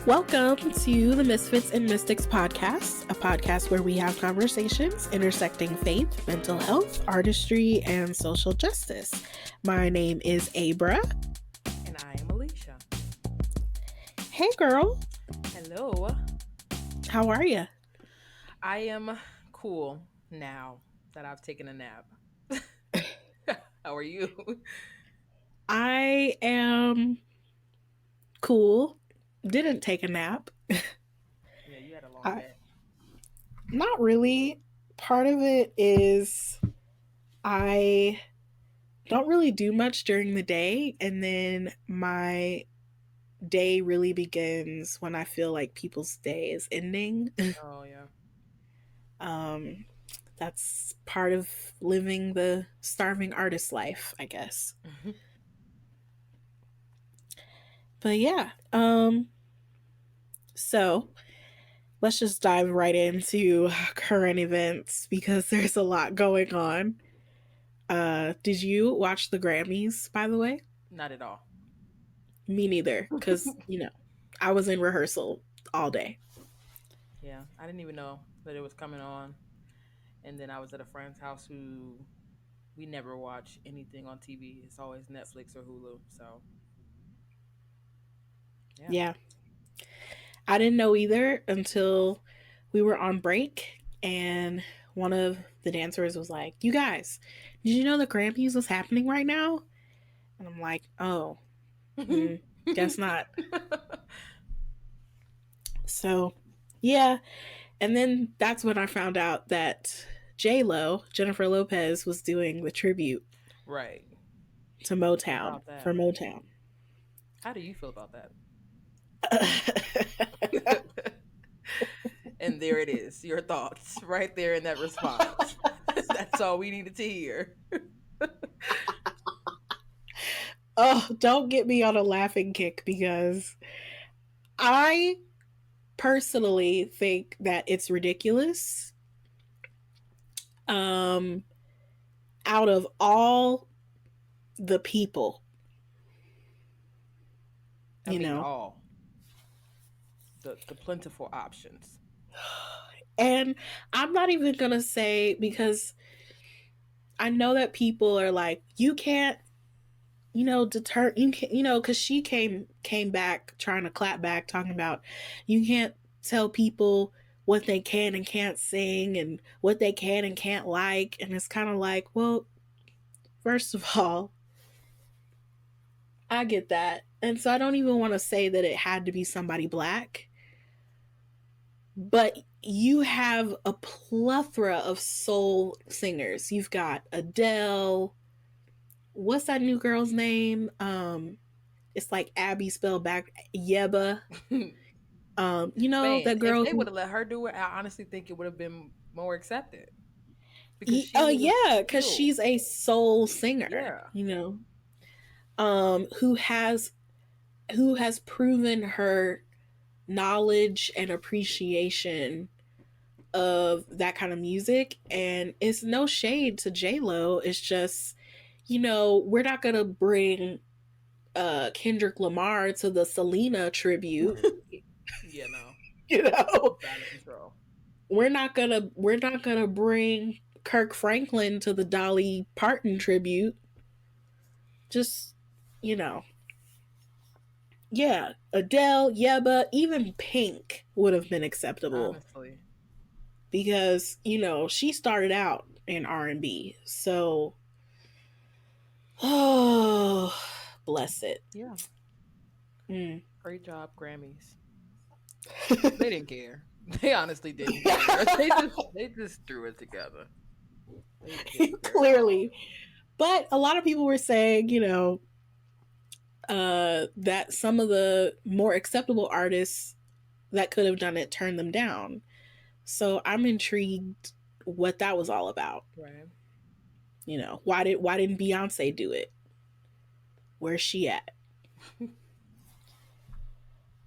Welcome to the Misfits and Mystics podcast, a podcast where we have conversations intersecting faith, mental health, artistry, and social justice. My name is Abra. And I am Alicia. Hey, girl. Hello. How are you? I am cool now that I've taken a nap. How are you? I am cool. Didn't take a nap. Yeah, you had a long day. Not really. Part of it is I don't really do much during the day, and then my day really begins when I feel like people's day is ending. Oh, yeah. That's part of living the starving artist life, I guess. But yeah, so let's just dive right into current events because there's a lot going on. Did you watch the Grammys, by the way? Not at all. Me neither, because, I was in rehearsal all day. Yeah, I didn't even know that it was coming on. And then I was at a friend's house who we never watch anything on TV. It's always Netflix or Hulu. So, Yeah. I didn't know either until we were on break and one of the dancers was like, "You guys, did you know the Grammys was happening right now?" And I'm like, "Oh, guess not." So, yeah. And then that's when I found out that J-Lo, Jennifer Lopez, was doing the tribute Right. to Motown for Motown. How do you feel about that? And there it is, your thoughts right there in that response. That's all we needed to hear. Oh, don't get me on a laughing kick because I personally think that it's ridiculous. Out of all the people, all the plentiful options. And I'm not even gonna say, because I know that people are like, you can't, deter, you can, because she came back trying to clap back, talking about you can't tell people what they can and can't sing and what they can and can't like, and it's kind of like, well, first of all, I get that, and so I don't even want to say that it had to be somebody black. But you have a plethora of soul singers. You've got Adele. What's that new girl's name? It's like Abby spelled back Yeba. Man, That girl. if they would have let her do it, I honestly think it would have been more accepted because she Yeah, because skilled. she's a soul singer. Yeah, Who has proven her knowledge and appreciation of that kind of music. And it's no shade to J-Lo. It's just, we're not gonna bring Kendrick Lamar to the Selena tribute. yeah, no, Out of control. We're not gonna bring Kirk Franklin to the Dolly Parton tribute. Just, yeah, Adele, Yeba, even Pink would have been acceptable. Honestly, because she started out in R&B. So, oh, bless it. yeah. Great job, Grammys. They didn't care. They honestly didn't care. They just threw it together. Clearly. But a lot of people were saying, that some of the more acceptable artists that could have done it turned them down. So I'm intrigued what that was all about. Right. Why didn't Beyonce do it? Where's she at?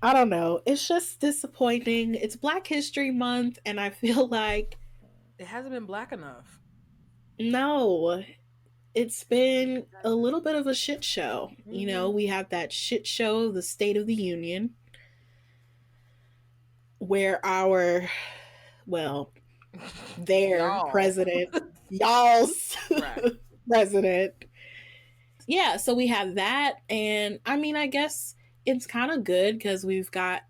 I don't know. It's just disappointing. It's Black History Month, and I feel like it hasn't been black enough. No, it's been a little bit of a shit show. We have that shit show, the State of the Union. where our, well, their Y'all. president, y'all's Right. president. Yeah, so we have that. And I mean, I guess it's kind of good because we've got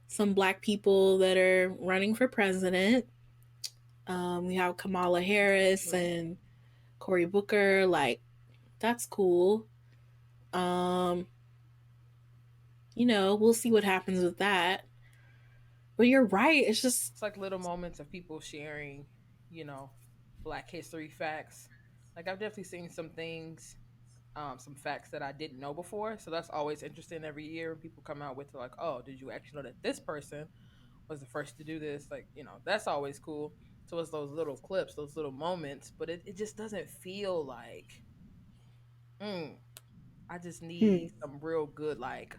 some black people that are running for president. We have Kamala Harris True. and Cory Booker. Like, that's cool. Um, we'll see what happens with that. But you're right. It's just, It's like little moments of people sharing, you know, Black history facts. Like I've definitely seen some things, some facts that I didn't know before. So that's always interesting every year. People come out with like, oh, did you actually know that this person was the first to do this? Like, that's always cool. So it's those little clips, those little moments, but it just doesn't feel like, mm, I just hmm, need some real good, like,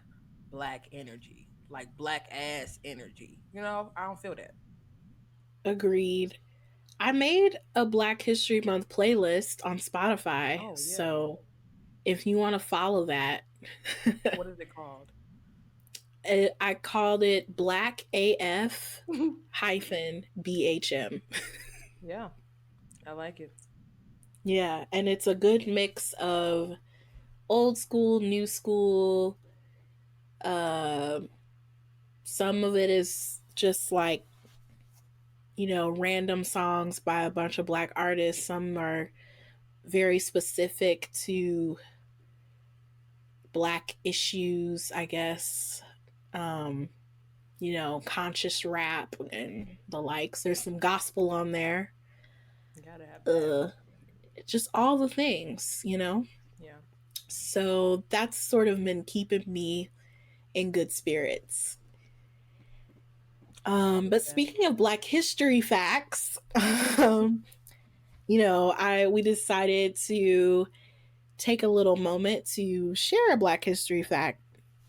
black energy, like black ass energy. I don't feel that. agreed. I made a Black History Month playlist on Spotify. Oh, yeah. So if you want to follow that, What is it called? I called it Black AF hyphen BHM. Yeah, I like it. Yeah, and it's a good mix of old school, new school. Uh, some of it is just like, random songs by a bunch of black artists. Some are very specific to black issues, I guess. Um, conscious rap and the likes. There's some gospel on there. You gotta have that. Uh, just all the things. Yeah, So that's sort of been keeping me in good spirits. I like But that. speaking of Black History facts, I we decided to take a little moment to share a Black History fact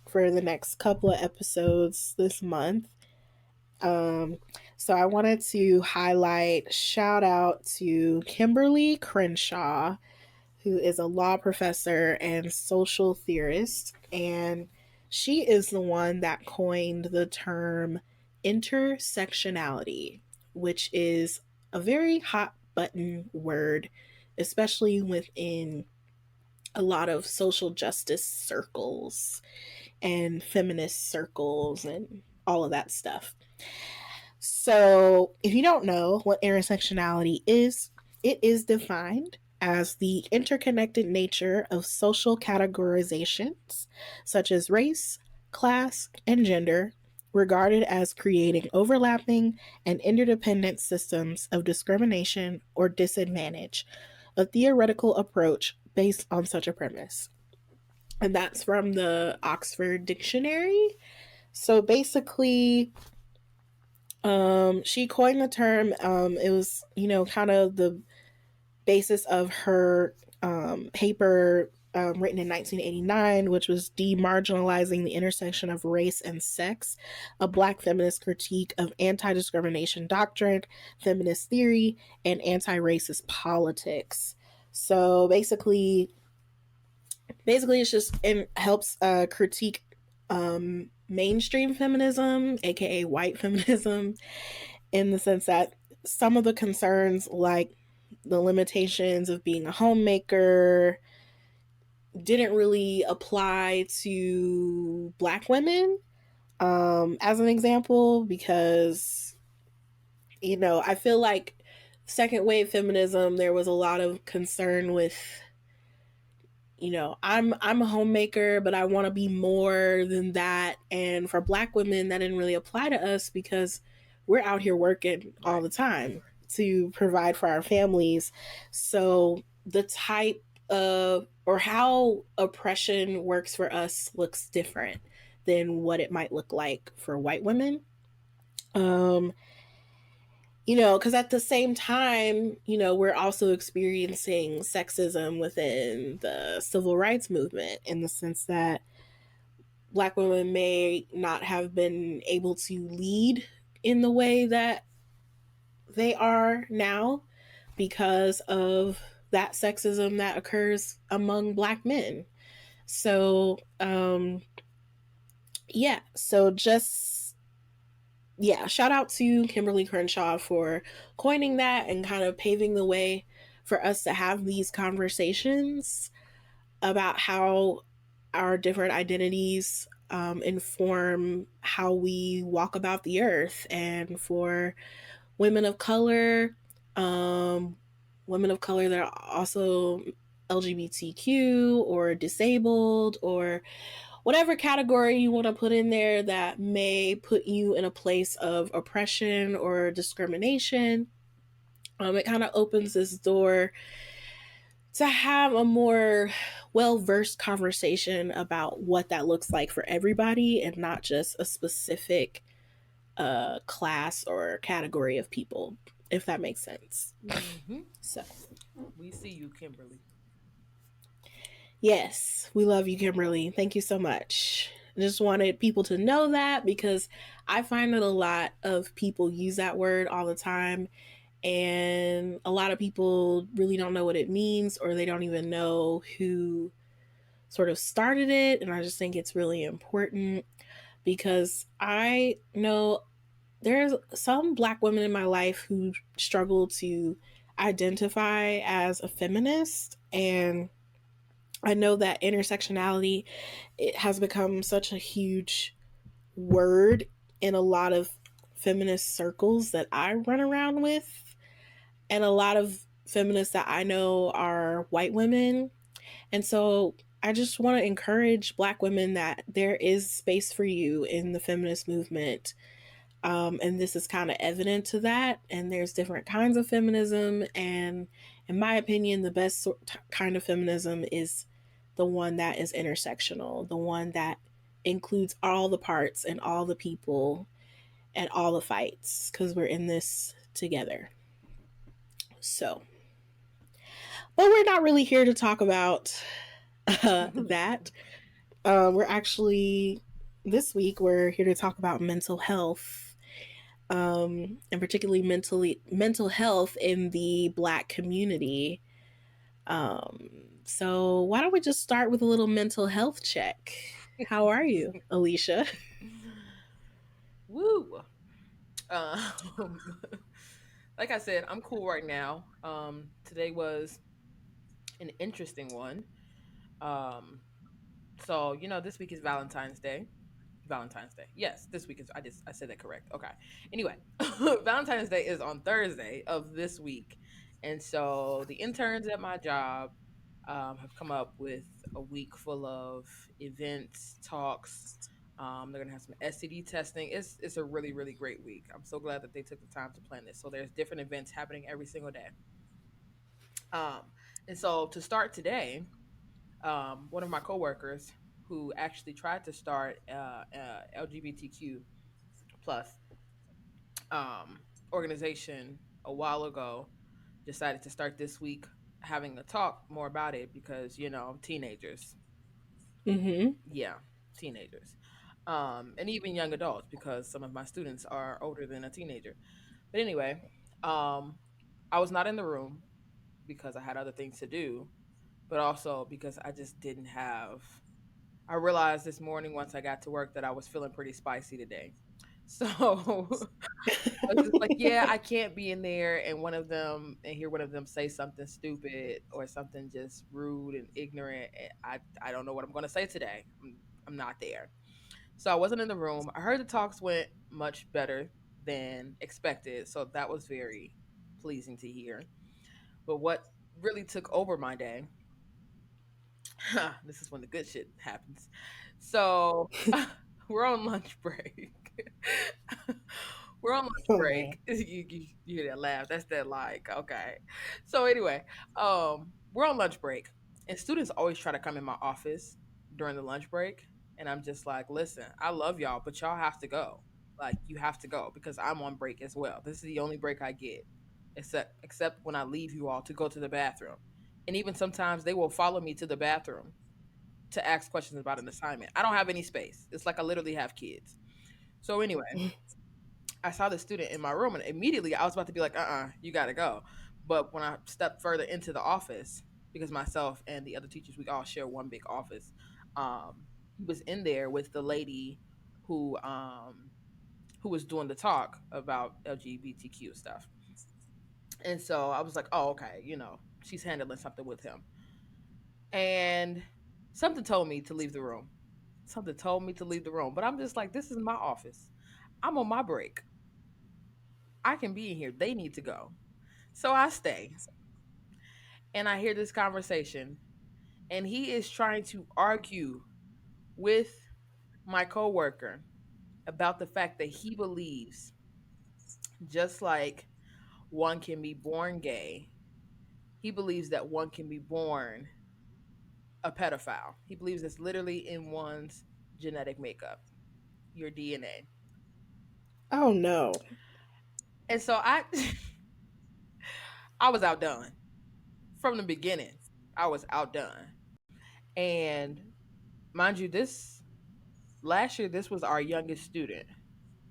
for the next couple of episodes this month. Um, so I wanted to highlight, shout out to Kimberly Crenshaw, who is a law professor and social theorist. And she is the one that coined the term intersectionality, which is a very hot button word, especially within a lot of social justice circles and feminist circles and all of that stuff. So, if you don't know what intersectionality is, it is defined as the interconnected nature of social categorizations such as race, class, and gender, regarded as creating overlapping and interdependent systems of discrimination or disadvantage, a theoretical approach based on such a premise. And that's from the Oxford Dictionary. So basically, she coined the term. It was, kind of the basis of her paper written in 1989, which was Demarginalizing the Intersection of Race and Sex, a Black feminist critique of anti discrimination doctrine, feminist theory, and anti racist politics. So basically, it's just it helps critique mainstream feminism, aka white feminism, in the sense that some of the concerns, like the limitations of being a homemaker, didn't really apply to black women, as an example, because, I feel like second wave feminism, there was a lot of concern with, I'm a homemaker, but I want to be more than that. And for black women, that didn't really apply to us because we're out here working all Right. the time to provide for our families. So the type of or how oppression works for us looks different than what it might look like for white women. Um, because at the same time, we're also experiencing sexism within the civil rights movement, in the sense that black women may not have been able to lead in the way that they are now because of that sexism that occurs among black men. So, yeah, so just yeah, shout out to Kimberly Crenshaw for coining that and kind of paving the way for us to have these conversations about how our different identities inform how we walk about the earth. And for women of color, um, women of color that are also LGBTQ or disabled or whatever category you want to put in there that may put you in a place of oppression or discrimination. It kind of opens this door to have a more well versed conversation about what that looks like for everybody and not just a specific class or category of people, if that makes sense. Hmm. So, We see you, Kimberly. yes, we love you, Kimberly. Thank you so much. I just wanted people to know that because I find that a lot of people use that word all the time, and a lot of people really don't know what it means or they don't even know who sort of started it. And I just think it's really important because I know there's some Black women in my life who struggle to identify as a feminist. And I know that intersectionality, it has become such a huge word in a lot of feminist circles that I run around with. And a lot of feminists that I know are white women. And so I just want to encourage Black women that there is space for you in the feminist movement. And this is kind of evident to that. And there's different kinds of feminism. And in my opinion, the best kind of feminism is the one that is intersectional, the one that includes all the parts and all the people and all the fights, because we're in this together. So, but we're not really here to talk about that. We're actually, this week, we're here to talk about mental health, and particularly mental health in the Black community. So why don't we just start with a little mental health check? How are you, Alicia? Woo. Um, like I said, I'm cool right now. Today was an interesting one. Um, so this week is Valentine's Day. Valentine's Day. Yes, this week is. I said that correct. Okay. Anyway, Valentine's Day is on Thursday of this week, and so the interns at my job have come up with a week full of events, talks. They're gonna have some STD testing. It's a really really great week. I'm so glad that they took the time to plan this. So there's different events happening every single day. Um, and so to start today, one of my coworkers who actually tried to start LGBTQ plus organization a while ago decided to start this week having a talk more about it because teenagers, Mm-hmm. yeah, teenagers, and even young adults because some of my students are older than a teenager. But anyway, um, I was not in the room because I had other things to do, but also because I just didn't have. I realized this morning once I got to work that I was feeling pretty spicy today. So I was just like, yeah, I can't be in there and hear one of them say something stupid or something just rude and ignorant. I don't know what I'm going to say today. I'm not there. So I wasn't in the room. I heard the talks went much better than expected. So that was very pleasing to hear. But what really took over my day, this is when the good shit happens. So we're on lunch break. We're on lunch Oh. break. You hear that laugh? That's that like okay. So anyway, we're on lunch break, and students always try to come in my office during the lunch break, and I'm just like, listen, I love y'all, but y'all have to go. Like you have to go because I'm on break as well. This is the only break I get, except when I leave you all to go to the bathroom, and even sometimes they will follow me to the bathroom to ask questions about an assignment. I don't have any space. It's like I literally have kids. So anyway, I saw the student in my room and immediately I was about to be like, you gotta go. But when I stepped further into the office, because myself and the other teachers, we all share one big office, he was in there with the lady who who was doing the talk about LGBTQ stuff. And so I was like, oh, okay, she's handling something with him. And something told me to leave the room. Something told me to leave the room. But I'm just like, this is my office. I'm on my break. I can be in here. They need to go. So I stay and I hear this conversation. And he is trying to argue with my coworker about the fact that he believes just like one can be born gay, he believes that one can be born a pedophile. He believes it's literally in one's genetic makeup, your DNA. Oh no. And so I was outdone from the beginning. I was outdone. And mind you, this last year this was our youngest student.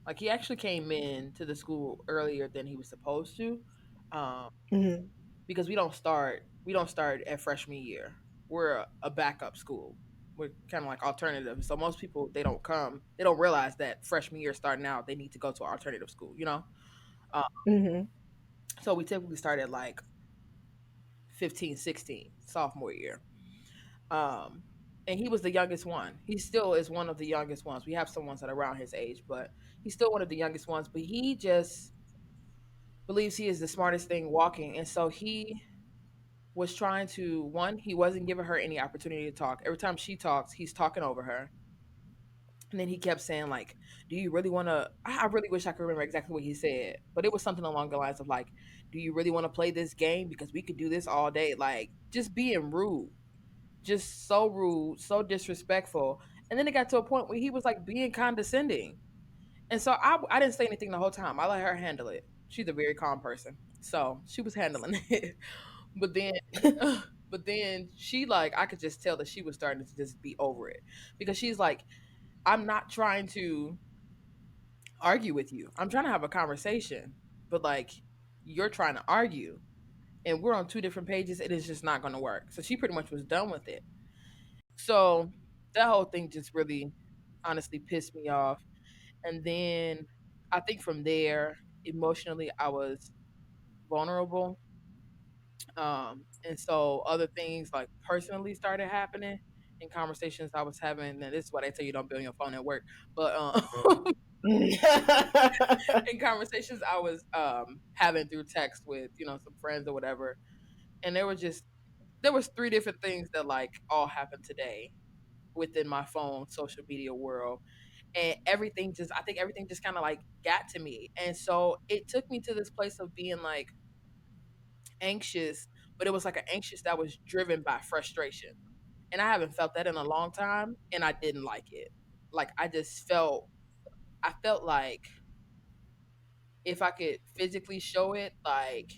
Like he actually came in to the school earlier than he was supposed to. Um, Mhm. because we don't start at freshman year. We're a backup school. We're kind of like alternative. So most people they don't realize that freshman year starting out they need to go to an alternative school. Um, Mhm. so we typically start at like 15, 16, sophomore year. Um, and he was the youngest one. He still is one of the youngest ones. We have some ones that are around his age, but he's still one of the youngest ones. But he just believes he is the smartest thing walking, and so he was trying to one, he wasn't giving her any opportunity to talk. Every time she talks, he's talking over her. And then he kept saying, like, do you really want to? I really wish I could remember exactly what he said, but it was something along the lines of, like, do you really want to play this game? Because we could do this all day. Like, just being rude, just so rude, so disrespectful. And then it got to a point where he was like being condescending. And so I didn't say anything the whole time. I let her handle it. She's a very calm person. So she was handling it. But then but then she like I could just tell that she was starting to just be over it. Because she's like, I'm not trying to argue with you. I'm trying to have a conversation. But like you're trying to argue and we're on two different pages, it is just not gonna work. So she pretty much was done with it. So that whole thing just really honestly pissed me off. And then I think from there, emotionally I was vulnerable. And so other things like personally started happening in conversations I was having. And this is why they tell you don't be on your phone at work. But in conversations I was having through text with, some friends or whatever. And there was three different things that like all happened today within my phone social media world. And I think everything just kind of like got to me. And so it took me to this place of being like anxious, but it was like an anxious that was driven by frustration. And I haven't felt that in a long time, and I didn't like it. Like I felt like if I could physically show it, like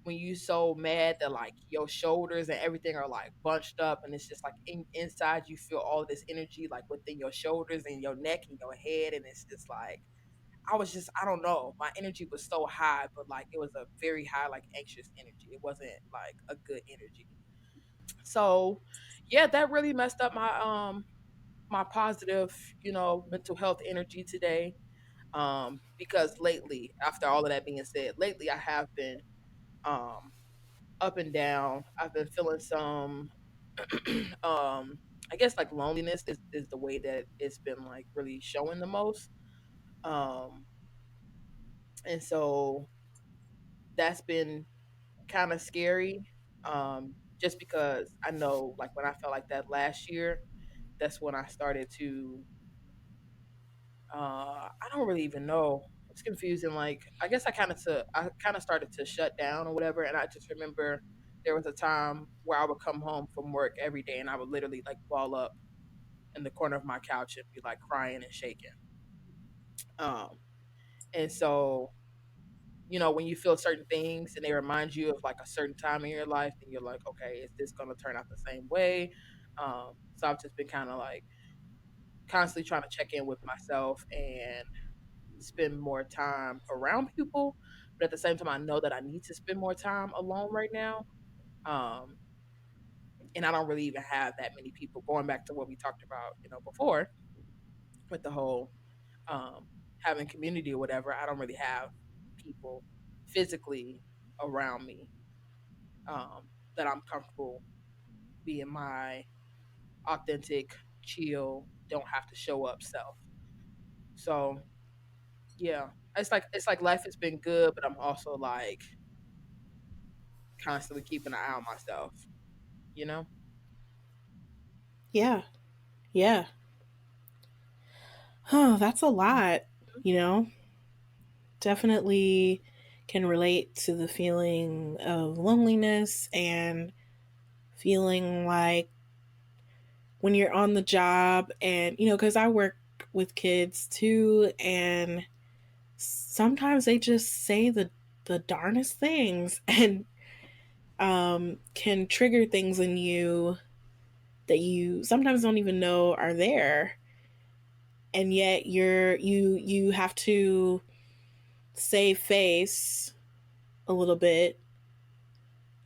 when you so mad that like your shoulders and everything are like bunched up, and it's just like inside you feel all this energy like within your shoulders and your neck and your head, and it's just like I don't know. My energy was so high, but like it was a very high, like anxious energy. It wasn't like a good energy. So yeah, that really messed up my positive, mental health energy today. Because lately, after all of that being said, lately I have been um up and down. I've been feeling some I guess like loneliness is the way that it's been like really showing the most. Um and so that's been kind of scary. Just because I know like when I felt like that last year, that's when I started to I don't really even know. It's confusing. Like I kind of started to shut down or whatever, and I just remember there was a time where I would come home from work every day and I would literally like ball up in the corner of my couch and be like crying and shaking. Um, and so when you feel certain things and they remind you of like a certain time in your life, then you're like, okay, is this gonna turn out the same way? So I've just been kind of like constantly trying to check in with myself and spend more time around people, but at the same time, I know that I need to spend more time alone right now. Um, and I don't really even have that many people. Going back to what we talked about, before with the whole um, having community or whatever, I don't really have people physically around me that I'm comfortable being my authentic, chill, don't have to show up self. So yeah, it's like life has been good, but I'm also like constantly keeping an eye on myself. You know? Yeah. Yeah. Oh, that's a lot, you know? Definitely can relate to the feeling of loneliness and feeling like when you're on the job and, because I work with kids too, and sometimes they just say the darnest things and can trigger things in you that you sometimes don't even know are there, and yet you have to save face a little bit,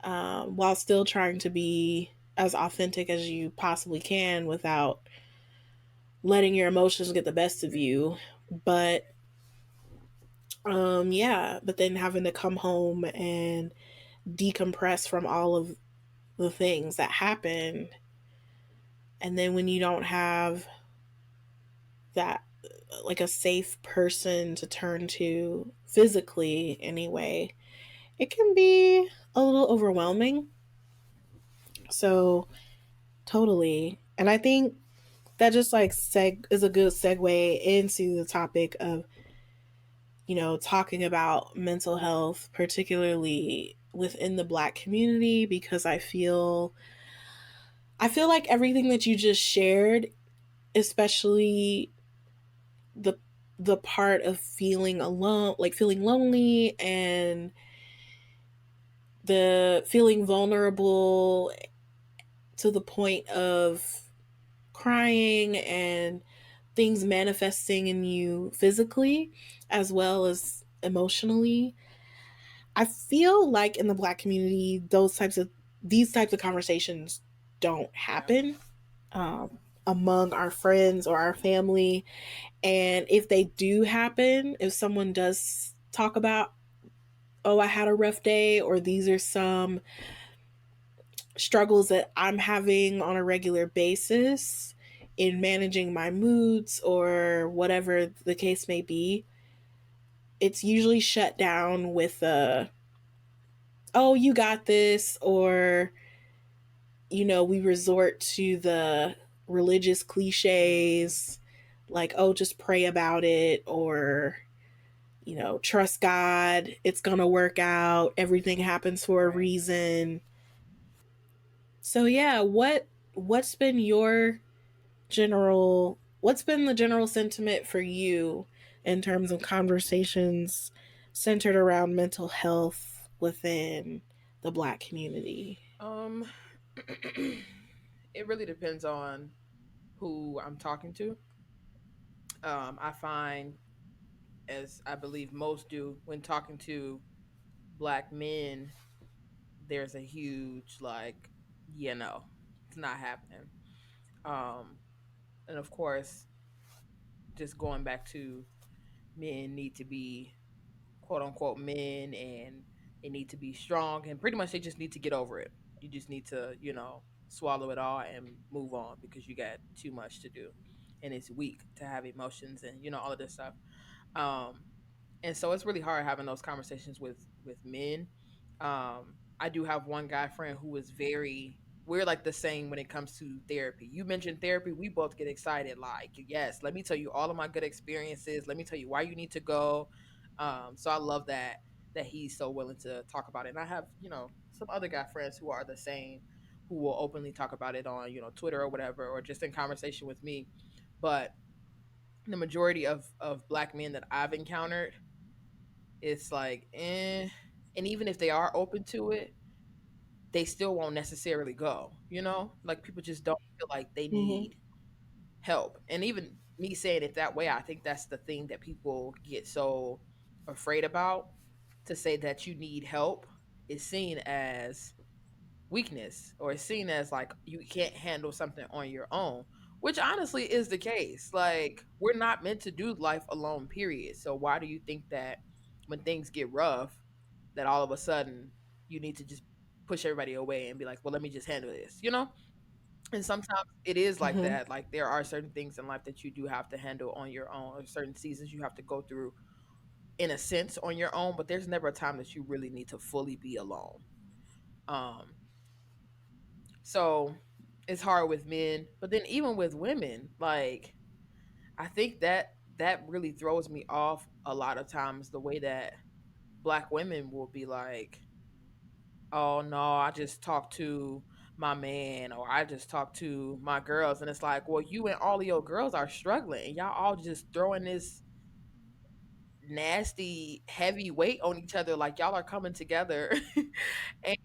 while still trying to be as authentic as you possibly can without letting your emotions get the best of you. But yeah, but then having to come home and decompress from all of the things that happened, and then when you don't have that, like a safe person to turn to physically anyway, it can be a little overwhelming. So totally. And I think that just like is a good segue into the topic of, talking about mental health, particularly within the Black community, because I feel like everything that you just shared, especially the the part of feeling alone, like feeling lonely and the feeling vulnerable to the point of crying and things manifesting in you physically as well as emotionally. I feel like in the Black community, these types of conversations don't Yeah. happen among our friends or our family. And if they do happen, if someone does talk about, oh, I had a rough day, or these are some struggles that I'm having on a regular basis in managing my moods or whatever the case may be, it's usually shut down with oh, you got this, or, we resort to the religious Hmm. cliches like, oh, just pray about it, or, trust God, it's going to work out, everything happens for a Right. reason. So yeah, what's been the general sentiment for you in terms of conversations centered around mental health within the Black community? Um, it really depends on who I'm talking to. I find, as I believe most do, when talking to black men, there's a huge like, it's not happening. Um, and of course, just going back to men need to be quote unquote men, and they need to be strong, and pretty much they just need to get over it. You just need to, swallow it all and move on because you got too much to do. And it's weak to have emotions and all of this stuff. Um and so it's really hard having those conversations with men. I do have one guy friend who is very, we're like the same when it comes to therapy. You mentioned therapy, we both get excited like, yes, let me tell you all of my good experiences, let me tell you why you need to go. So I love that he's so willing to talk about it. And I have, some other guy friends who are the same, who will openly talk about it on, Twitter or whatever, or just in conversation with me. But the majority of black men that I've encountered, it's like, and even if they are open to it, they still won't necessarily go, like people just don't feel like they Mm-hmm. need help. And even me saying it that way, I think that's the thing that people get so afraid about. To say that you need help is seen as weakness, or it's seen as like you can't handle something on your own, which honestly is the case. Like, we're not meant to do life alone, period. So why do you think that when things get rough, that all of a sudden you need to just push everybody away and be like, well, let me just handle this, you know? And sometimes it is like Hmm. that. Like, there are certain things in life that you do have to handle on your own, or certain seasons you have to go through in a sense on your own, but there's never a time that you really need to fully be alone. Um, so it's hard with men, but then even with women, like, I think that that really throws me off a lot of times, the way that black women will be like, "Oh no, I just talked to my man, or I just talked to my girls," and it's like, well, you and all of your girls are struggling, and y'all all just throwing this nasty heavy weight on each other, like y'all are coming together and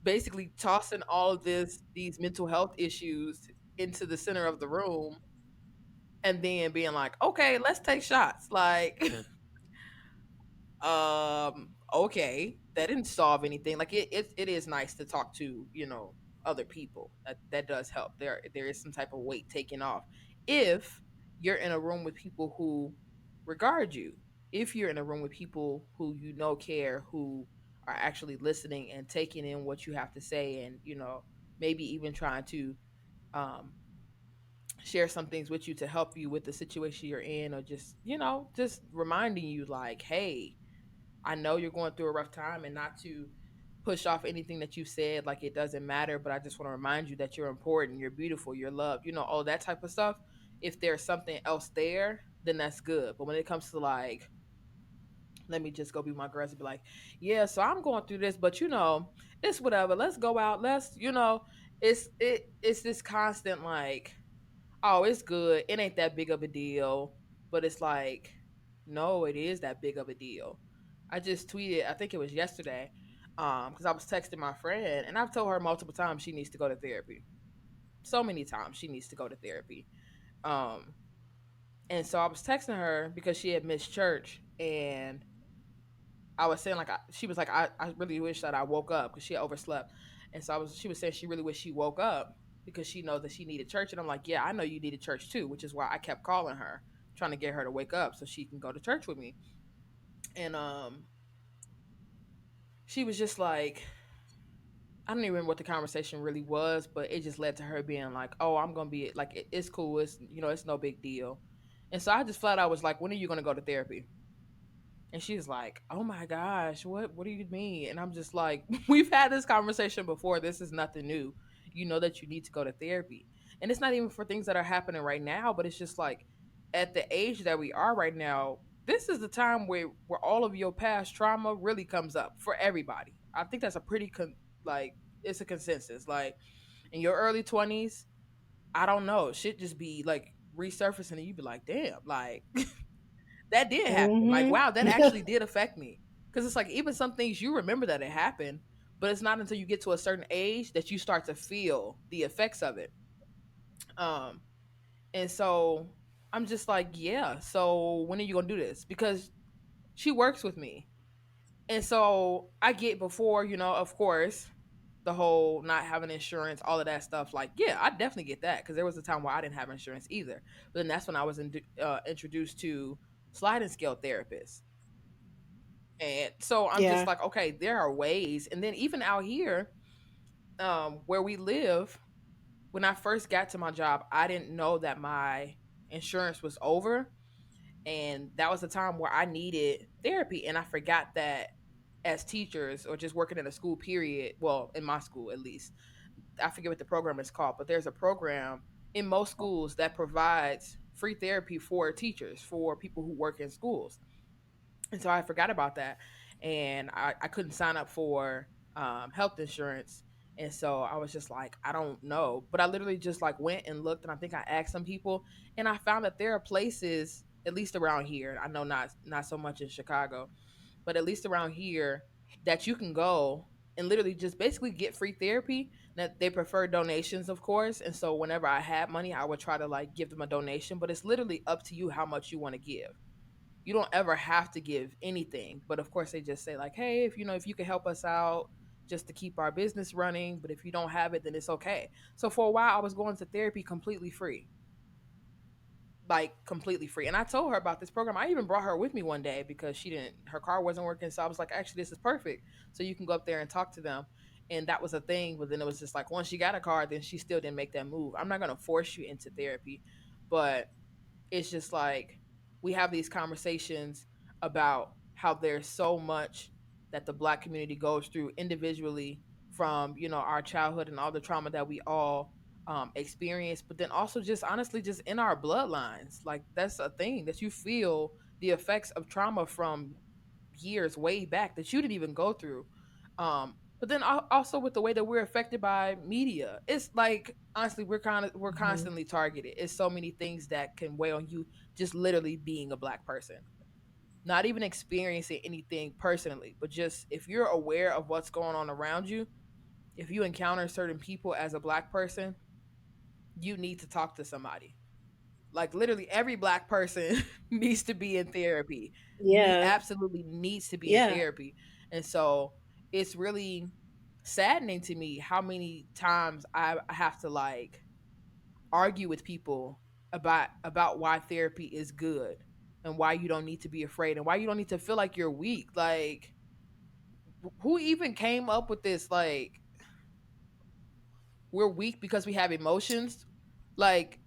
basically tossing all of these mental health issues into the center of the room, and then being like, okay, let's take shots. Like, okay, that didn't solve anything. Like, it is nice to talk to, other people. That does help. There is some type of weight taken off if you're in a room with people who regard you. If you're in a room with people who care, who are actually listening and taking in what you have to say, and maybe even trying to um share some things with you to help you with the situation you're in, or just reminding you, like, hey, I know you're going through a rough time, and not to push off anything that you said like it doesn't matter, but I just want to remind you that you're important, you're beautiful, you're loved, all that type of stuff. If there's something else there, then that's good. But when it comes to, like, let me just go be my girls and be like, yeah, so I'm going through this, but it's whatever. Let's go out. It's this constant, like, oh, it's good. It ain't that big of a deal. But it's like, no, it is that big of a deal. I just tweeted, I think it was yesterday, because I was texting my friend, and I've told her multiple times she needs to go to therapy. So many times she needs to go to therapy. Um, and so I was texting her because she had missed church, and I was saying, like, she was like, I really wish that I woke up, because she overslept, and so she was saying she really wished she woke up because she knows that she needed church, and I'm like, yeah, I know you needed church too, which is why I kept calling her, trying to get her to wake up so she can go to church with me, and she was just like, I don't even remember what the conversation really was, but it just led to her being like, oh, I'm gonna be like, it's cool, it's no big deal, and so I just flat out was like, when are you gonna go to therapy? And she's like, "Oh my gosh, what do you mean?" And I'm just like, "We've had this conversation before. This is nothing new. You know that you need to go to therapy." And it's not even for things that are happening right now, but it's just like, at the age that we are right now, this is the time where all of your past trauma really comes up for everybody. I think that's a pretty like, it's a consensus. Like, in your early 20s, I don't know, shit just be like resurfacing, and you be like, "Damn, like, that did happen. Like, Hmm. wow, that actually did affect me." Because it's like, even some things you remember that it happened, but it's not until you get to a certain age that you start to feel the effects of it. Um, and so I'm just like, yeah. So when are you gonna do this? Because she works with me, and so I get, before, of course, the whole not having insurance, all of that stuff. Like, yeah, I definitely get that, because there was a time where I didn't have insurance either. But then that's when I was introduced to sliding scale therapists. And so I'm just Yeah. like, okay, there are ways. And then even out here, where we live, when I first got to my job, I didn't know that my insurance was over. And that was the time where I needed therapy. And I forgot that, as teachers, or just working in a school, period, well, in my school at least, I forget what the program is called, but there's a program in most schools that provides free therapy for teachers, for people who work in schools. And so I forgot about that, and I couldn't sign up for health insurance. And so I was just like, I don't know, but I literally just, like, went and looked, and I think I asked some people, and I found that there are places, at least around here, I know not so much in Chicago, but at least around here, that you can go and literally just basically get free therapy. That they prefer donations, of course, and so whenever I had money, I would try to, like, give them a donation, but it's literally up to you how much you want to give. You don't ever have to give anything, but of course they just say, like, hey, if you can help us out, just to keep our business running. But if you don't have it, then it's okay. So for a while, I was going to therapy completely free, like completely free. And I told her about this program. I even brought her with me one day because her car wasn't working. So I was like, actually, this is perfect. So you can go up there and talk to them. And that was a thing. But then it was just like, once she got a car, then she still didn't make that move. I'm not going to force you into therapy, but it's just like we have these conversations about how there's so much that the black community goes through individually from, our childhood and all the trauma that we all experience, but then also just honestly just in our bloodlines. Like that's a thing that you feel the effects of trauma from years way back that you didn't even go through. But then also with the way that we're affected by media, it's like honestly we're Mhm. constantly targeted. It's so many things that can weigh on you just literally being a black person. Not even experiencing anything personally, but just if you're aware of what's going on around you, if you encounter certain people as a black person, you need to talk to somebody. Like literally every black person needs to be in therapy. Yeah. Absolutely needs to be in Yeah. therapy. And so it's really saddening to me how many times I have to like argue with people about why therapy is good and why you don't need to be afraid and why you don't need to feel like you're weak. Like who even came up with this, like we're weak because we have emotions? Like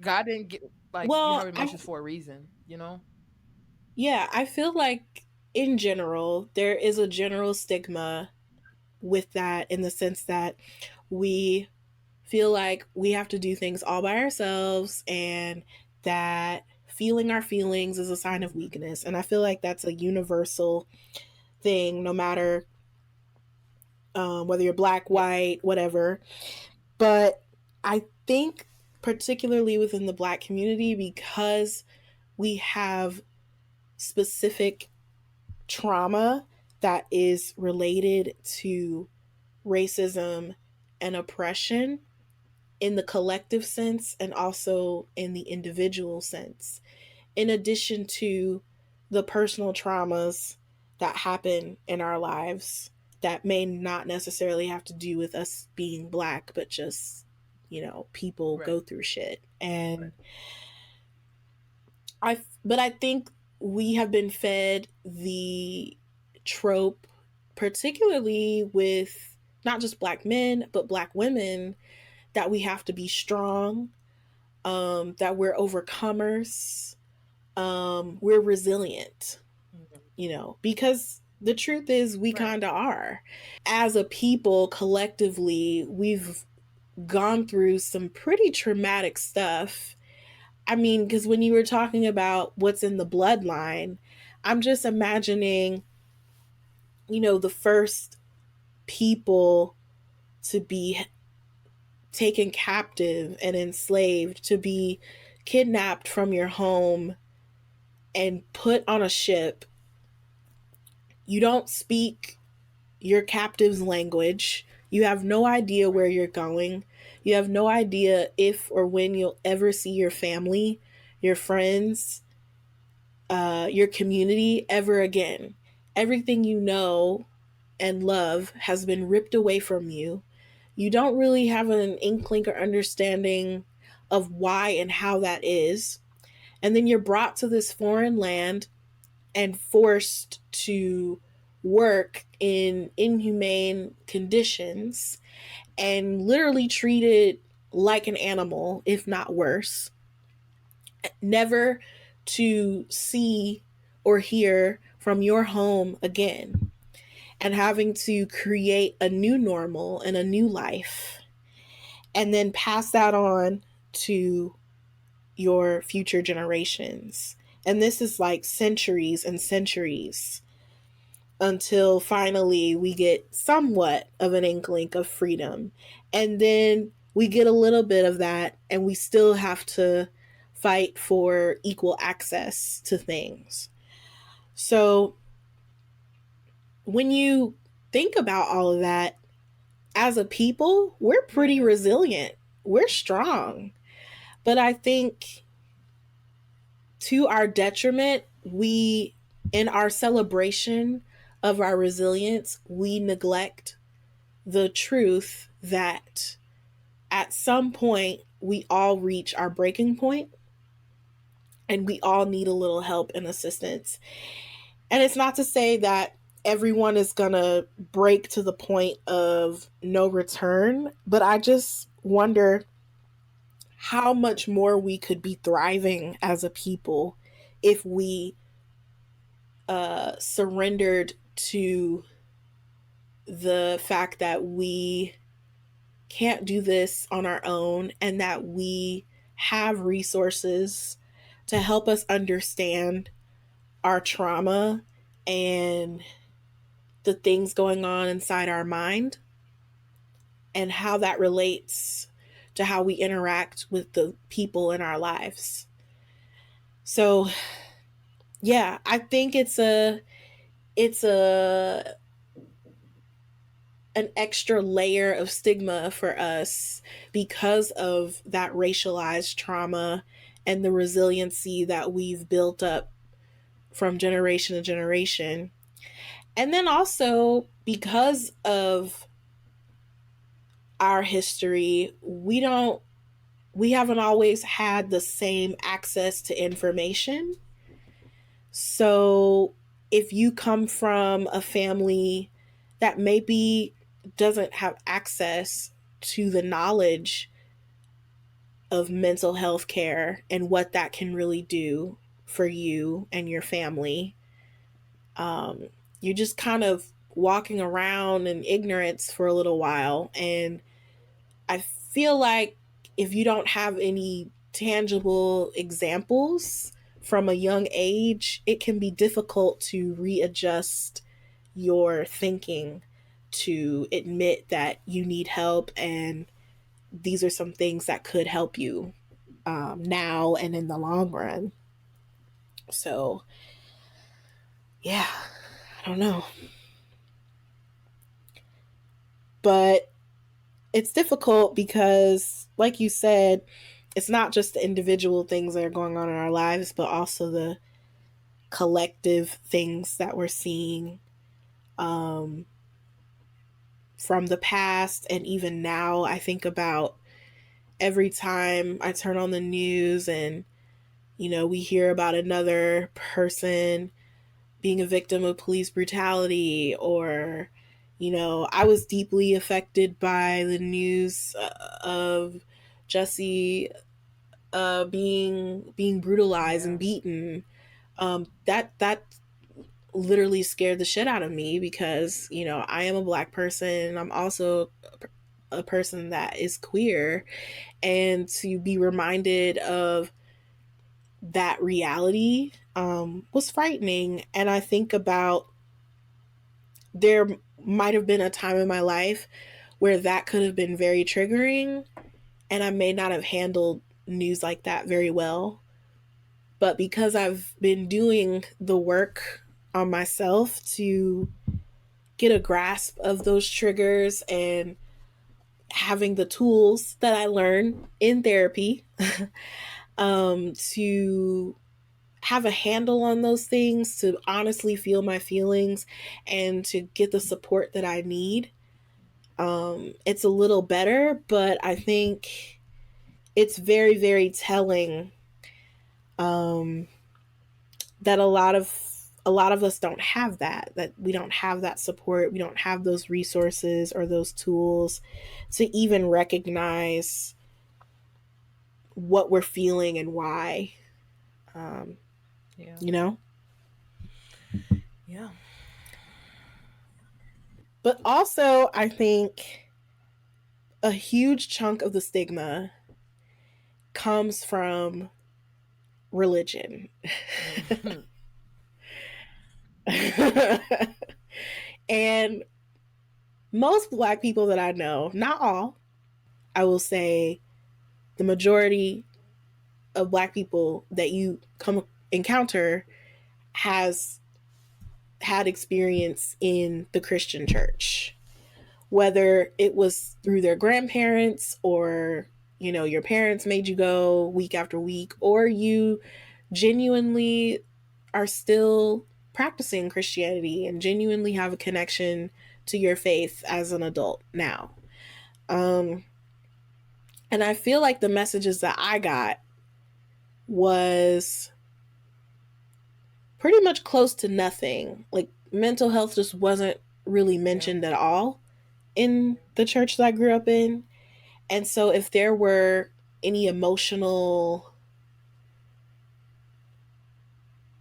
God didn't get, like you have Well, emotions for a reason, you know? yeah, I feel like in general, there is a general stigma with that in the sense that we feel like we have to do things all by ourselves and that feeling our feelings is a sign of Mhm. weakness. And I feel like that's a universal thing, no matter whether you're black, Yeah. white, whatever. But I think, particularly within the black community, because we have specific trauma that is related to racism and oppression in the collective sense and also in the individual sense, in addition to the personal traumas that happen in our lives that may not necessarily have to do with us being black, but just, people Right. go through shit. And but I think we have been fed the trope, particularly with not just black men, but black women, that we have to be strong, that we're overcomers, we're resilient, Mhm. because the truth is we Right. kind of are. As a people, collectively, we've gone through some pretty traumatic stuff. I mean, because when you were talking about what's in the bloodline, I'm just imagining, the first people to be taken captive and enslaved, to be kidnapped from your home and put on a ship. You don't speak your captive's language. You have no idea where Right. you're going. You have no idea if or when you'll ever see your family, your friends, your community ever again. Everything you know and love has been ripped away from you. You don't really have an inkling or understanding of why and how that is. And then you're brought to this foreign land and forced to work in inhumane conditions and literally treated like an animal, if not worse, never to see or hear from your home again, and having to create a new normal and a new life, and then pass that on to your future generations. And this is like centuries and centuries until finally we get somewhat of an inkling of freedom. And then we get a little bit of that, and we still have to fight for equal access to things. So when you think about all of that, as a people, we're pretty Yeah. resilient. We're strong. But I think to our detriment, in our celebration of our resilience, we neglect the truth that at some point we all reach our breaking point and we all need a little help and assistance. And it's not to say that everyone is going to break to the point of no return, but I just wonder how much more we could be thriving as a people if we surrendered to the fact that we can't do this on our own and that we have resources to help us understand our trauma and the things going on inside our mind and how that relates to how we interact with the people in our lives. So, yeah, I think it's a an extra layer of stigma for us because of that racialized trauma and the resiliency that we've built up from generation to generation. And then also because of our history, we haven't always had the same access to information. So if you come from a family that maybe doesn't have access to the knowledge of mental health care and what that can really do for you and your family, um, you're just kind of walking around in ignorance for a little while. And I feel like if you don't have any tangible examples from a young age, it can be difficult to readjust your thinking to admit that you need help and these are some things that could help you now and in the long run. So, yeah, I don't know. But it's difficult because, like you said, it's not just the individual things that are going on in our lives, but also the collective things that we're seeing um, from the past and even now. I think about every time I turn on the news and, we hear about another person being a victim of police brutality or, I was deeply affected by the news of Jesse being brutalized and Yeah. beaten. That literally scared the shit out of me because I am a black person. I'm also a person that is queer, and to be reminded of that reality was frightening. And I think about there might have been a time in my life where that could have been very triggering, and I may not have handled news like that very well. But because I've been doing the work on myself to get a grasp of those triggers and having the tools that I learned in therapy to have a handle on those things, to honestly feel my feelings, and to get the support that I need, it's a little better. But I think it's very, very telling um, that a lot of us don't have that we don't have that support, we don't have those resources or those tools to even recognize what we're feeling and why, um, Yeah. you know Yeah. but also I think a huge chunk of the stigma comes from religion. Mhm. And most black people that I know, not all, I will say the majority of black people that you come encounter has had experience in the Christian church, whether it was through their grandparents or your parents made you go week after week, or you genuinely are still practicing Christianity and genuinely have a connection to your faith as an adult now. Um, and I feel like the messages that I got was pretty much close to nothing. Like mental health just wasn't really Yeah. mentioned at all in the church that I grew up in. And so if there were any emotional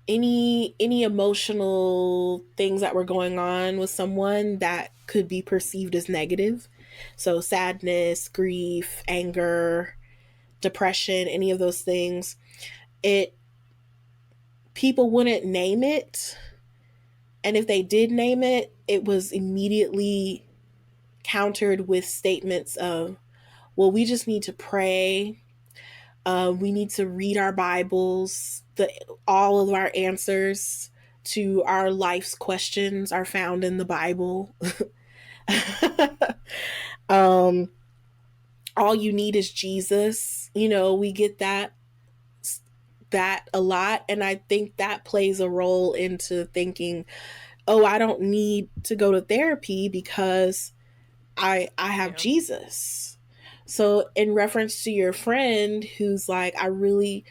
any emotional things that were going on with someone that could be perceived as negative, so sadness, grief, anger, depression, any of those things, it people wouldn't name it, and if they did name it, it was immediately countered with statements of, well, we just need to pray. We need to read our Bibles. All of our answers to our life's questions are found in the Bible. um, all you need is Jesus. We get that a lot, and I think that plays a role into thinking, oh, I don't need to go to therapy because I have Yeah. Jesus. So in reference to your friend who's like, I really,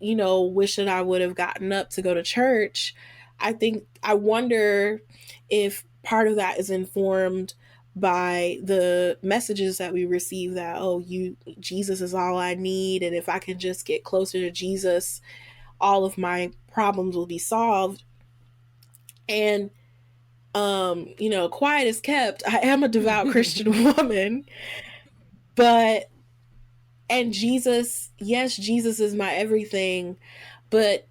wish that I would have gotten up to go to church, I wonder if part of that is informed by the messages that we receive that, oh, Jesus is all I need, and if I can just get closer to Jesus, all of my problems will be solved. And quiet as kept, I am a devout Christian woman, but and Jesus, yes, Jesus is my everything, but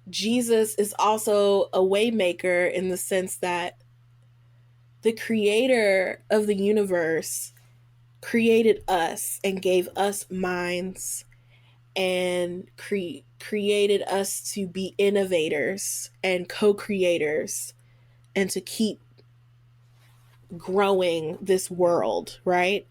Jesus is also a waymaker in the sense that the creator of the universe created us and gave us minds and created us to be innovators and co-creators and to keep growing this world, right?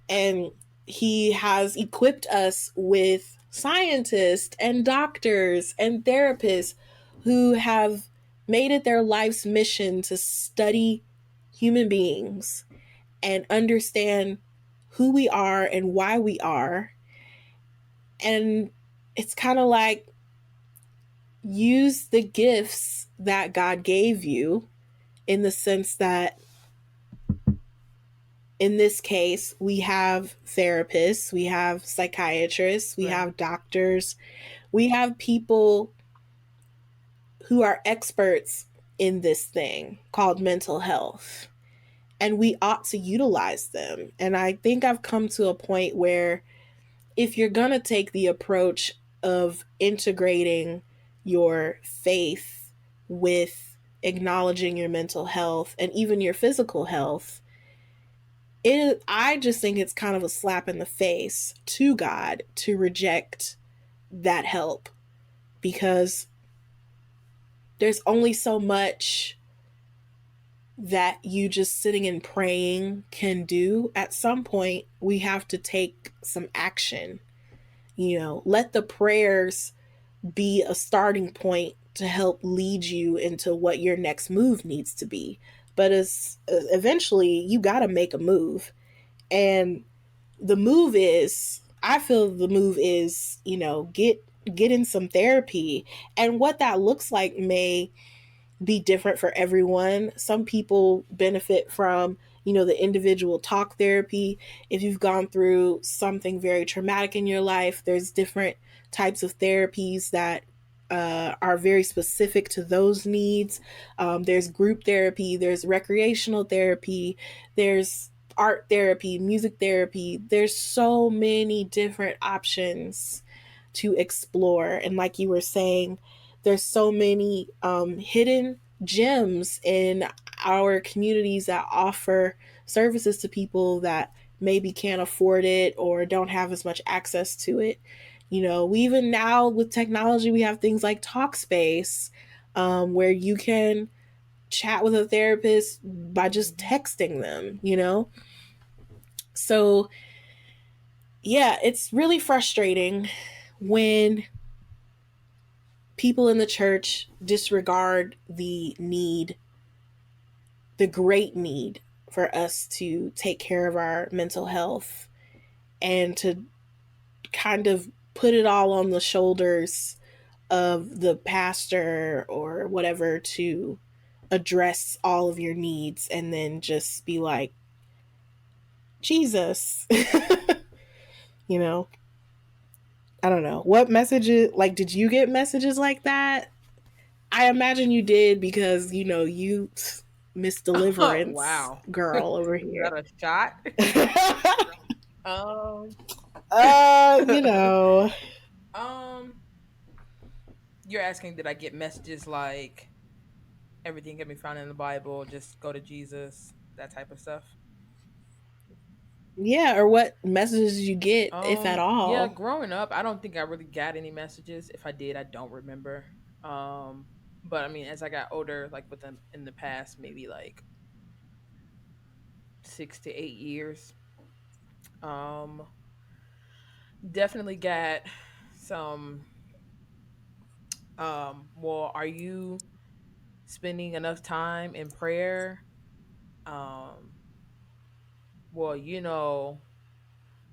And he has equipped us with scientists and doctors and therapists who have made it their life's mission to study human beings and understand who we are and why we are. And it's kind of like, use the gifts that God gave you, in the sense that in this case, we have therapists, we have psychiatrists, we Right. have doctors, we have people who are experts in this thing called mental health. And we ought to utilize them. And I think I've come to a point where if you're going to take the approach of integrating your faith with acknowledging your mental health and even your physical health, I just think it's kind of a slap in the face to God to reject that help, because there's only so much that you just sitting and praying can do. At some point, we have to take some action. Let the prayers be a starting point to help lead you into what your next move needs to be. But as eventually, you got to make a move. And I feel the move is, get in some therapy. And what that looks like may be different for everyone. Some people benefit from, the individual talk therapy. If you've gone through something very traumatic in your life, there's different types of therapies that are very specific to those needs. There's group therapy, there's recreational therapy, there's art therapy, music therapy. There's so many different options to explore. And like you were saying, there's so many hidden gems in our communities that offer services to people that maybe can't afford it or don't have as much access to it. We even now with technology, we have things like Talkspace, where you can chat with a therapist by just Hmm. texting them. So, yeah, it's really frustrating when people in the church disregard the great need for us to take care of our mental health and to kind of put it all on the shoulders of the pastor or whatever to address all of your needs and then just be like, Jesus. you know, I don't know. What messages, like, did you get messages like that? I imagine you did because, you Miss Deliverance Wow. Is girl over here. that a shot? Um, You know, um, you're asking, did I get messages like everything can be found in the Bible, just go to Jesus, that type of stuff? yeah, or what messages did you get, if at Yeah, all? growing up, I don't think I really got any messages. If I did, I don't remember. Um, but I mean, as I got older, like within in the past, maybe like 6 to 8 years, um, definitely got some. Well, are you spending enough time in prayer? Um, well,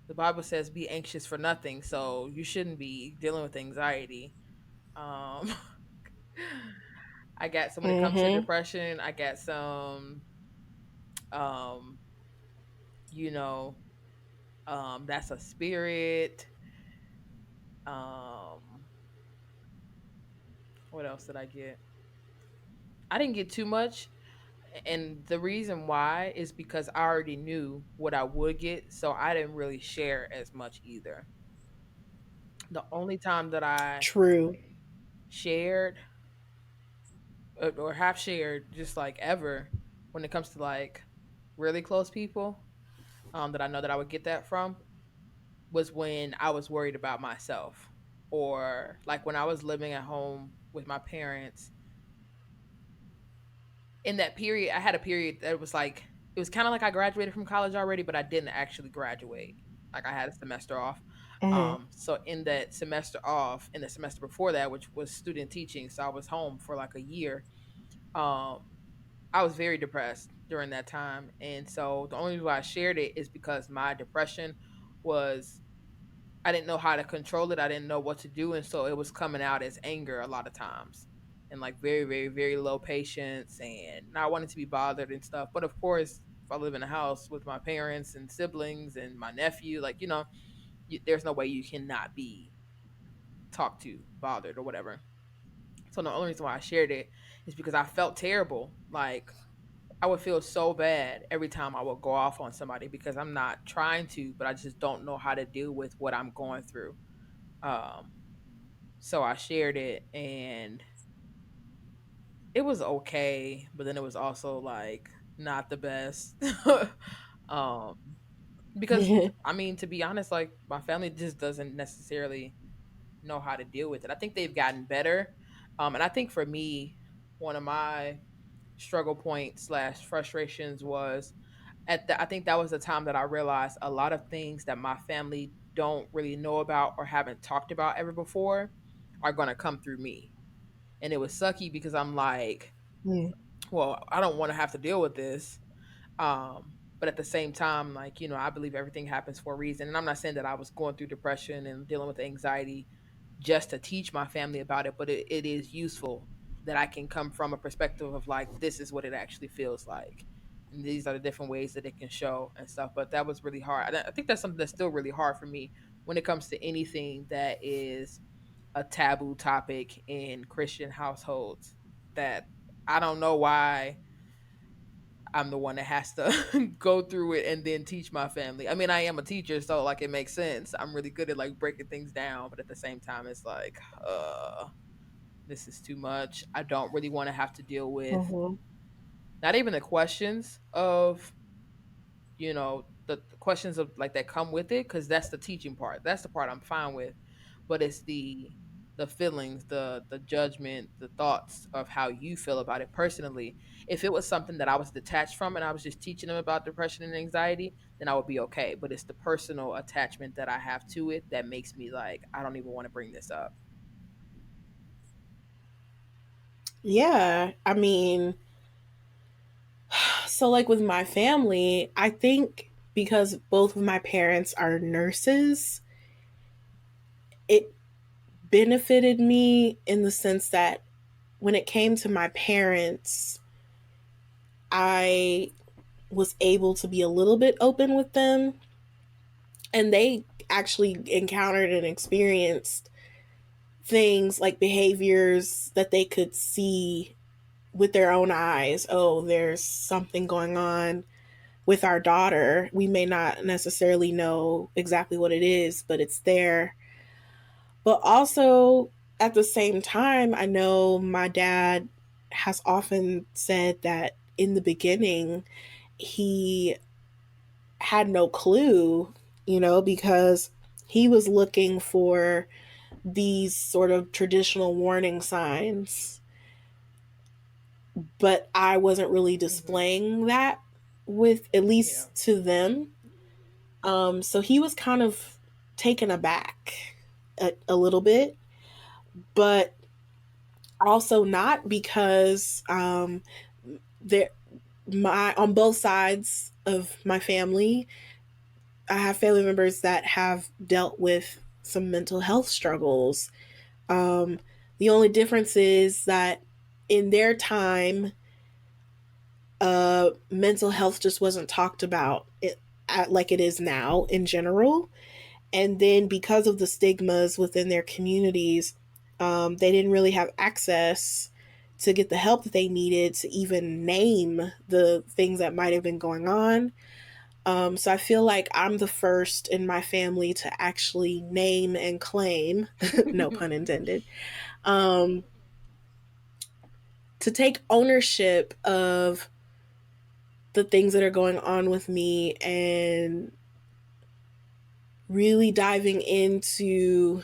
the Bible says be anxious for nothing, so you shouldn't be dealing with anxiety. Um, I got some when it comes to Mm-hmm. depression. I got some, um, you know, that's a spirit. Um, what else did I get? I didn't get too much, and the reason why is because I already knew what I would get, so I didn't really share as much either. The only time that I True. shared or have shared just like ever when it comes to like really close people that I know that I would get that from was when I was worried about myself, or like when I was living at home with my parents. In that period, I had a period that was like it was kind of like I graduated from college already, but I didn't actually graduate. Like I had a semester off. Mm-hmm. So in that semester off, in the semester before that, which was student teaching, so I was home for like a year. Um, I was very depressed during that time, and so the only reason why I shared it is because my depression was I didn't know how to control it. I didn't know what to do, and so it was coming out as anger a lot of times, and like very, very, very low patience, and not wanting to be bothered and stuff. But of course, if I live in a house with my parents and siblings and my nephew, like there's no way you cannot be talked to, bothered, or whatever. So the only reason why I shared it is because I felt terrible. Like I would feel so bad every time I would go off on somebody because I'm not trying to, but I just don't know how to deal with what I'm going through. Um, so I shared it and it was okay, but then it was also like not the best. um, because I mean, to be honest, like my family just doesn't necessarily know how to deal with it. I think they've gotten better. And I think for me, one of my struggle points slash frustrations was I think that was the time that I realized a lot of things that my family don't really know about or haven't talked about ever before are going to come through me. And it was sucky because I'm like, Mm-hmm. well, I don't want to have to deal with this. But at the same time, like, I believe everything happens for a reason. And I'm not saying that I was going through depression and dealing with anxiety just to teach my family about it, but it is useful that I can come from a perspective of like, this is what it actually feels like. And these are the different ways that it can show and stuff. But that was really hard. I think that's something that's still really hard for me when it comes to anything that is a taboo topic in Christian households. That I don't know why I'm the one that has to go through it and then teach my family. I mean, I am a teacher, so like it makes sense. I'm really good at like breaking things down, but at the same time, it's like, this is too much. I don't really want to have to deal with not even the questions of the questions of like that come with it, because that's the teaching part, that's the part I'm fine with, but it's the feelings, the judgment, the thoughts of how you feel about it personally. If it was something that I was detached from and I was just teaching them about depression and anxiety, then I would be okay, but it's the personal attachment that I have to it that makes me like I don't even want to bring this up. Yeah, I mean, So, like with my family, I think because both of my parents are nurses, it benefited me in the sense that when it came to my parents, I was able to be a little bit open with them, and they actually encountered and experienced things like behaviors that they could see with their own eyes. Oh, there's something going on with our daughter. We may not necessarily know exactly what it is, but it's there. But also, at the same time, I know my dad has often said that in the beginning, he had no clue, because he was looking for these sort of traditional warning signs, but I wasn't really Hmm. displaying that with, at Yeah. least to them. So he was kind of taken aback a little bit, but also not because there my on both sides of my family, I have family members that have dealt with some mental health struggles. Um, the only difference is that in their time, mental health just wasn't talked about like it is now in general. And then because of the stigmas within their communities, they didn't really have access to get the help that they needed to even name the things that might have been going on. So I feel like I'm the first in my family to actually name and claim, no pun intended, um, to take ownership of the things that are going on with me and really diving into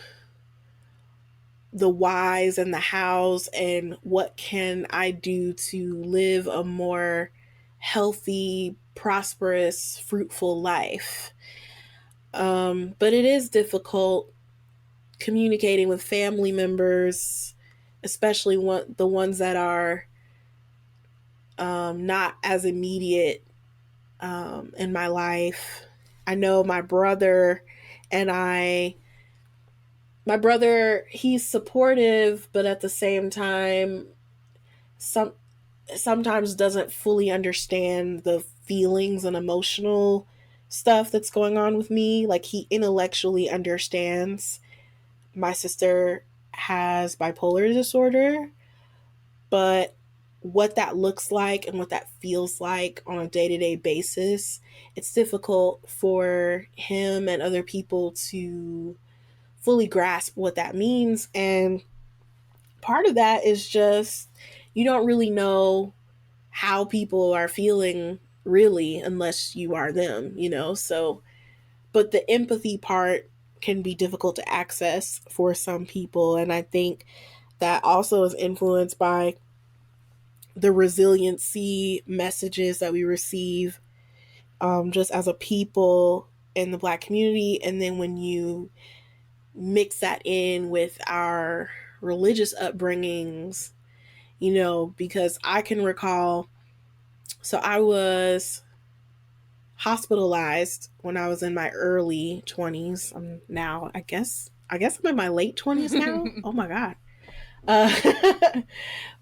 the whys and the hows and what can I do to live a more healthy, prosperous, fruitful life. But it is difficult communicating with family members, especially the ones that are not as immediate in my life. I know and I, my brother, he's supportive, but at the same time, some sometimes doesn't fully understand the feelings and emotional stuff that's going on with me. Like he intellectually understands my sister has bipolar disorder, but what that looks like and what that feels like on a day-to-day basis, it's difficult for him and other people to fully grasp what that means. And part of that is just you don't really know how people are feeling really unless you are them. So, but the empathy part can be difficult to access for some people. And I think that also is influenced by the resiliency messages that we receive just as a people in the Black community. And then when you mix that in with our religious upbringings, because I can recall, so I was hospitalized when I was in my early 20s. I'm now, I guess I'm in my late 20s now. Oh my god. Uh,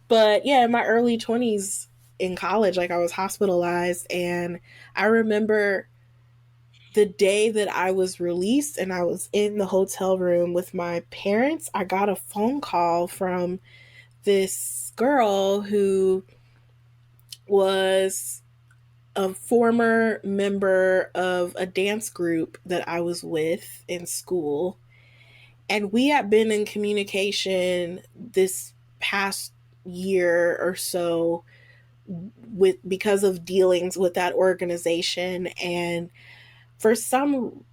but yeah, in my early 20s in college, like I was hospitalized, and I remember the day that I was released and I was in the hotel room with my parents, I got a phone call from this girl who was a former member of a dance group that I was with in school. And we had been in communication this past year or so with because of dealings with that organization. And for some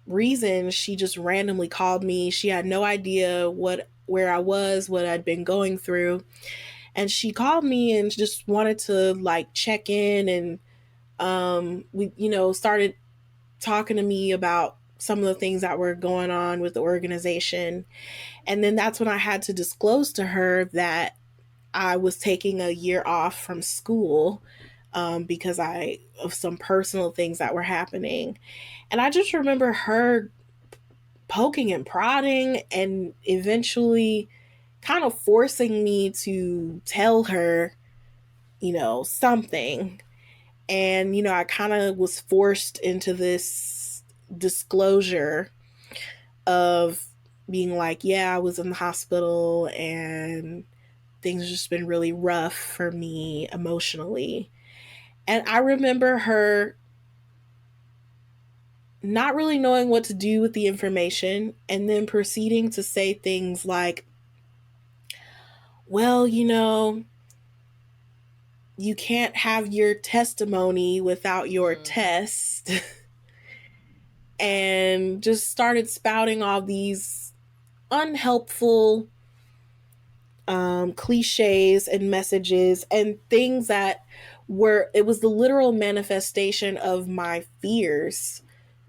reason she just randomly called me. She had no idea where I was, what I'd been going through. And she called me and just wanted to like check in, and we started talking to me about some of the things that were going on with the organization. And then that's when I had to disclose to her that I was taking a year off from school because I of some personal things that were happening. And I just remember her poking and prodding and eventually kind of forcing me to tell her, something. And, I kind of was forced into this disclosure of being like, yeah, I was in the hospital and things have just been really rough for me emotionally. And I remember her not really knowing what to do with the information and then proceeding to say things like, well, you can't have your testimony without your Mm-hmm. test. And just started spouting all these unhelpful cliches and messages and things that it was the literal manifestation of my fears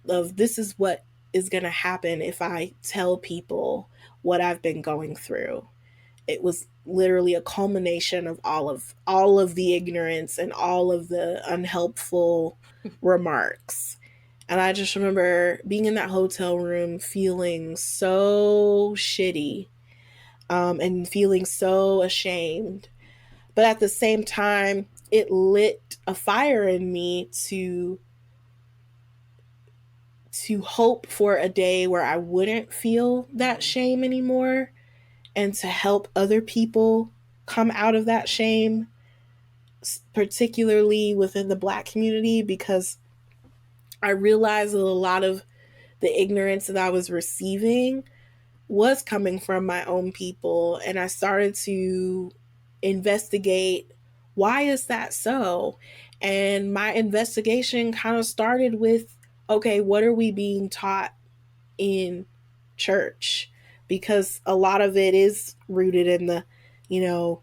of this is what is going to happen if I tell people what I've been going through. It was literally a culmination of all of the ignorance and all of the unhelpful remarks. And I just remember being in that hotel room feeling so shitty, and feeling so ashamed. But at the same time, it lit a fire in me to hope for a day where I wouldn't feel that Mm-hmm. shame anymore and to help other people come out of that shame, particularly within the Black community, because I realized that a lot of the ignorance that I was receiving was coming from my own people. And I started to investigate, why is that so? And my investigation kind of started with, okay, what are we being taught in church? Because a lot of it is rooted in the, you know,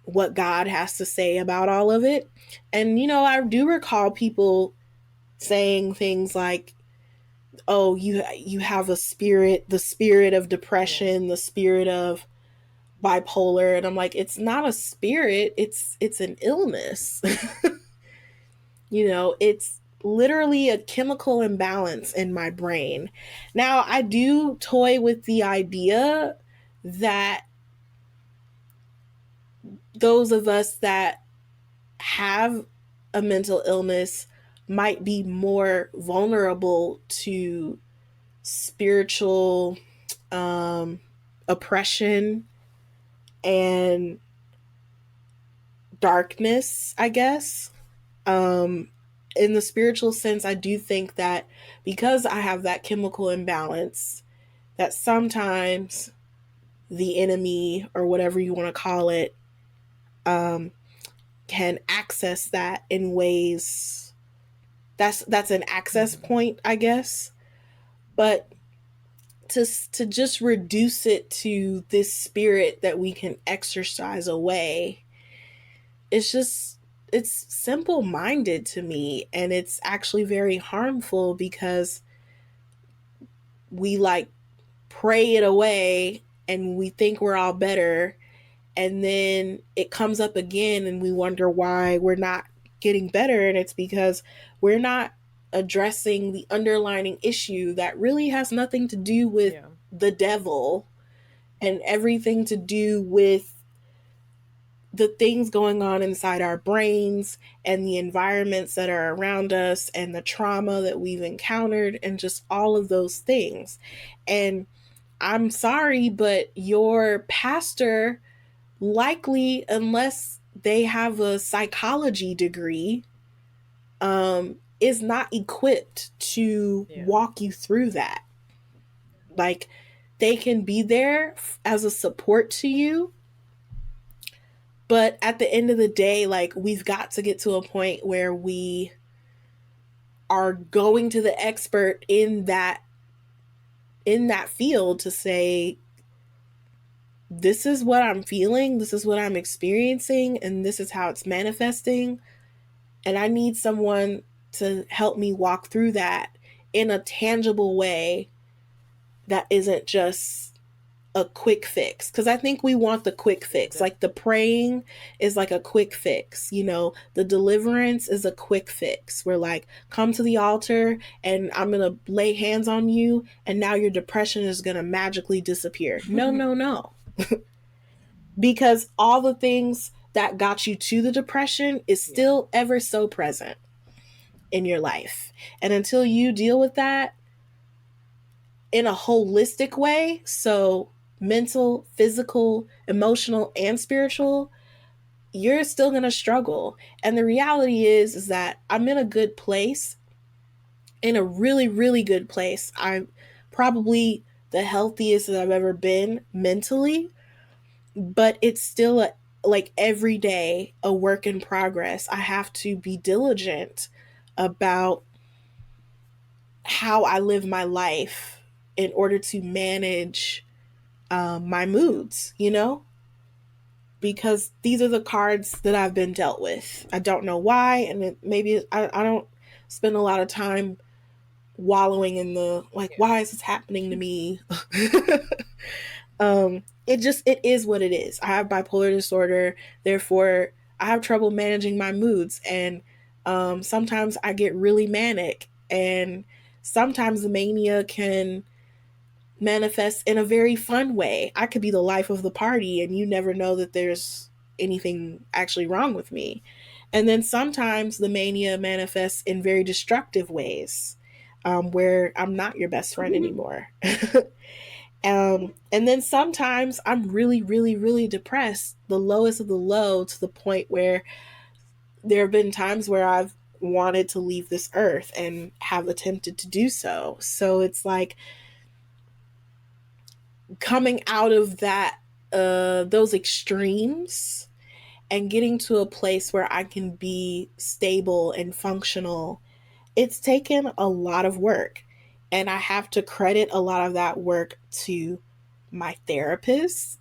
what God has to say about all of it. And, I do recall people saying things like, oh, you have a spirit, the spirit of Yes. depression, the spirit of bipolar. And I'm like, it's not a spirit, it's an illness. It's literally a chemical imbalance in my brain. Now, I do toy with the idea that those of us that have a mental illness might be more vulnerable to spiritual um, oppression and darkness, I guess. Um, in the spiritual sense, I do think that because I have that chemical imbalance, that sometimes the enemy, or whatever you want to call it, um, can access that in ways that's an access Mm-hmm. point, I guess. But to just reduce it to this spirit that we can exercise away, it's just it's simple minded to me, and it's actually very harmful because we like pray it away and we think we're all better, and then it comes up again and we wonder why we're not getting better, and it's because we're not addressing the underlying issue that really has nothing to do with Yeah. the devil and everything to do with the things going on inside our brains and the environments that are around us and the trauma that we've encountered and just all of those things. And I'm sorry, but your pastor, likely, unless they have a psychology degree, is not equipped to Yeah. walk you through that. Like, they can be there as a support to you, but at the end of the day, like, we've got to get to a point where we are going to the expert in that field to say, this is what I'm feeling, this is what I'm experiencing, and this is how it's manifesting. And I need someone to help me walk through that in a tangible way that isn't just a quick fix, because I think we want the quick fix. De- Like the praying is like a quick fix, you know, the deliverance is a quick fix. We're like, come to the altar and I'm going to lay hands on you and now your depression is going to magically disappear. No, no, no. Because all the things that got you to the depression is yeah. still ever so present in your life. And until you deal with that in a holistic way, so mental, physical, emotional, and spiritual, you're still going to struggle. And the reality is that I'm in a good place, in a really, really good place. I'm probably the healthiest that I've ever been mentally, but it's still like every day a work in progress. I have to be diligent about how I live my life in order to manage my Yeah. moods, you know? Because these are the cards that I've been dealt with. I don't know why, and maybe I don't spend a lot of time wallowing in the like, Yeah. why is this happening to me? It is what it is. I have bipolar disorder, therefore I have trouble managing my moods, and sometimes I get really manic, and sometimes the mania can manifest in a very fun way. I could be the life of the party and you never know that there's anything actually wrong with me. And then sometimes the mania manifests in very destructive ways, where I'm not your best friend anymore. And then sometimes I'm really, really, really depressed, the lowest of the low, to the point where there have been times where I've wanted to leave this earth and have attempted to do so. So it's like coming out of that, those extremes, and getting to a place where I can be stable and functional, it's taken a lot of work. And I have to credit a lot of that work to my therapist,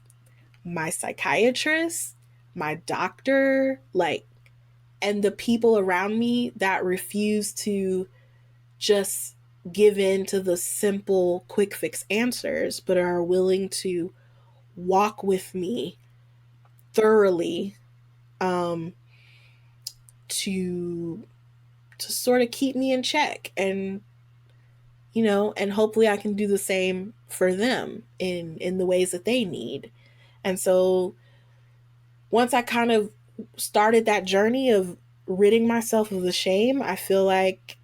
my psychiatrist, my doctor, like, and the people around me that refuse to just give in to the simple quick fix answers, but are willing to walk with me thoroughly, um, to sort of keep me in check, and and hopefully I can do the same for them in the ways that they need. And so once I kind of started that journey of ridding myself of the shame, I feel like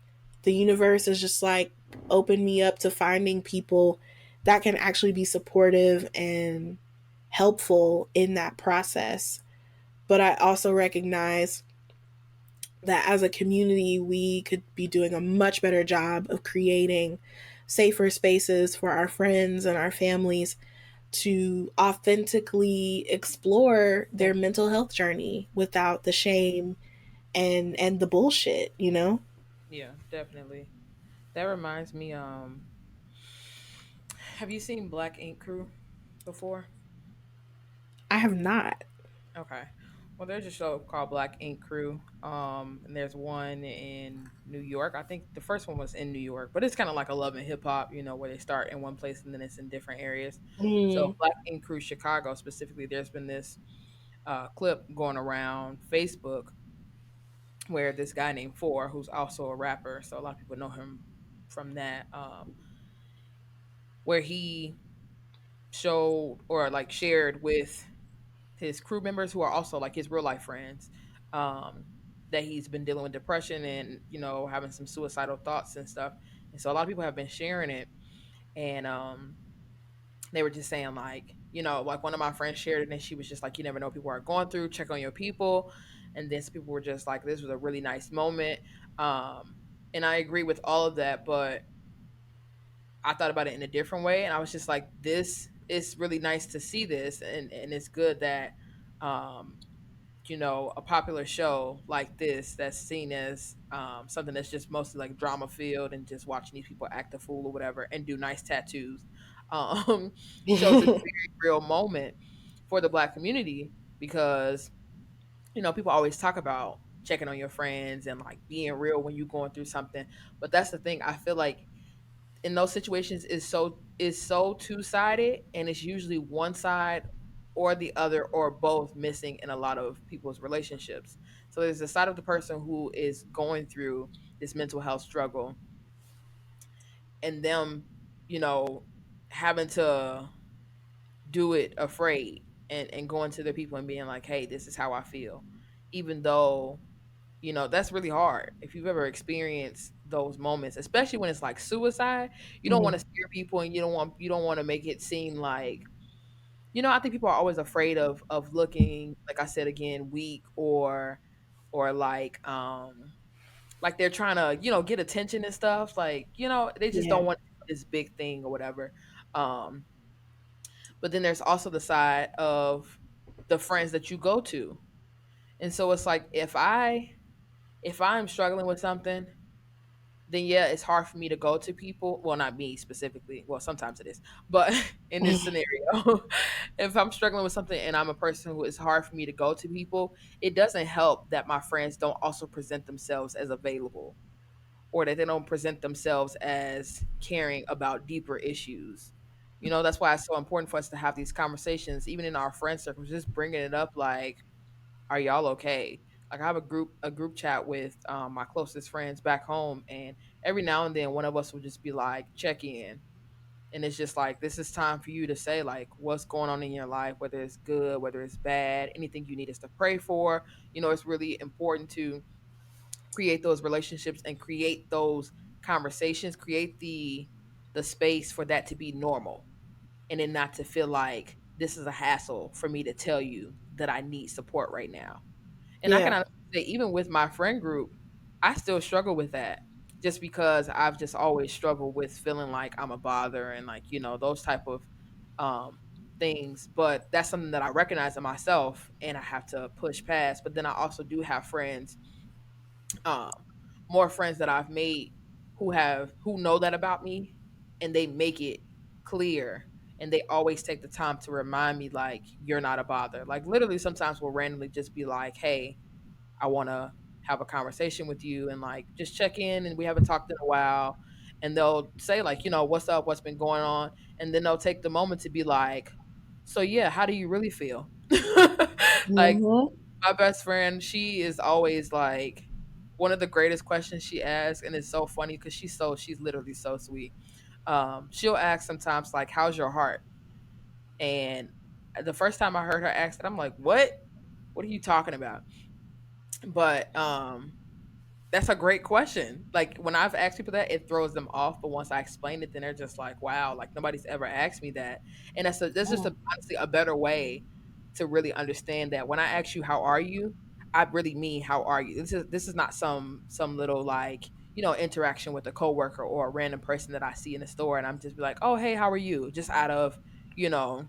the universe is just like opened me up to finding people that can actually be supportive and helpful in that process. But I also recognize that as a community, we could be doing a much better job of creating safer spaces for our friends and our families to authentically explore their mental health journey without the shame and the bullshit, you know? Yeah, definitely. That reminds me, have you seen Black Ink Crew before? I have not. Okay. Well, there's a show called Black Ink Crew. And there's one in New York. I think the first one was in New York, but it's kind of like a love and hip hop, where they start in one place and then it's in different areas. So Mm. Black Ink Crew Chicago specifically, there's been this clip going around Facebook where this guy named Four, who's also a rapper, so a lot of people know him from that, where he showed or like shared with his crew members who are also like his real life friends, um, that he's been dealing with depression and having some suicidal thoughts and stuff. And so a lot of people have been sharing it, and they were just saying like, like one of my friends shared it and she was just like, you never know what people are going through, check on your people. And then some people were just like, this was a really nice moment. um and I agree with all of that, but I thought about it in a different way, and I was just like, this is really nice to see this, and it's good that um a popular show like this that's seen as something that's just mostly like drama filled and just watching these people act a fool or whatever and do nice tattoos, shows a very real moment for the Black community, because people always talk about checking on your friends and like being real when you're going through something. But that's the thing, I feel like in those situations is so two-sided, and it's usually one side or the other or both missing in a lot of people's relationships. So there's the side of the person who is going through this mental health struggle, and them, you know, having to do it afraid, and going to their people and being like, hey, this is how I feel, even though, that's really hard. If you've ever experienced those moments, especially when it's like suicide, you don't want to Mm, scare people, and you don't want to make it seem like, I think people are always afraid of looking, like I said again, weak, or like they're trying to, get attention and stuff. Like, they just yeah, don't want this big thing or whatever. Um, but then there's also the side of the friends that you go to. And so it's like, if I'm struggling with something, then yeah, it's hard for me to go to people. Well, not me specifically. Well, sometimes it is. But in this scenario, if I'm struggling with something and I'm a person who it's hard for me to go to people, it doesn't help that my friends don't also present themselves as available, or that they don't present themselves as caring about deeper issues. That's why it's so important for us to have these conversations, even in our friend circles, just bringing it up like, are y'all okay? Like, I have a group chat with my closest friends back home, and every now and then one of us will just be like, check in. And it's just like, this is time for you to say like what's going on in your life, whether it's good, whether it's bad, anything you need us to pray for. It's really important to create those relationships and create those conversations, create the space for that to be normal, and then not to feel like this is a hassle for me to tell you that I need support right now. And I can yeah, honestly say, even with my friend group, I still struggle with that, just because I've just always struggled with feeling like I'm a bother, and like, those type of um, things. But that's something that I recognize in myself and I have to push past. But then I also do have friends, um, more friends that I've made who know that about me, and they make it clear, and they always take the time to remind me like, you're not a bother. Like, literally sometimes we'll randomly just be like, hey, I want to have a conversation with you and like just check in, and we haven't talked in a while. And they'll say like, what's up, what's been going on? And then they'll take the moment to be like, so yeah, how do you really feel? Like, hmm, my best friend, she is always like, one of the greatest questions she asks, and it's so funny because she's literally so sweet. She'll ask sometimes like, how's your heart? And the first time I heard her ask it, I'm like, what are you talking about? But that's a great question. Like, when I've asked people that, it throws them off. But once I explain it, then they're just like, wow, like nobody's ever asked me that. And that's just honestly a better way to really understand that when I ask you, how are you? I really mean, how are you? This is not some little like, interaction with a coworker or a random person that I see in the store, and I'm just be like, oh, hey, how are you? Just out of, you know,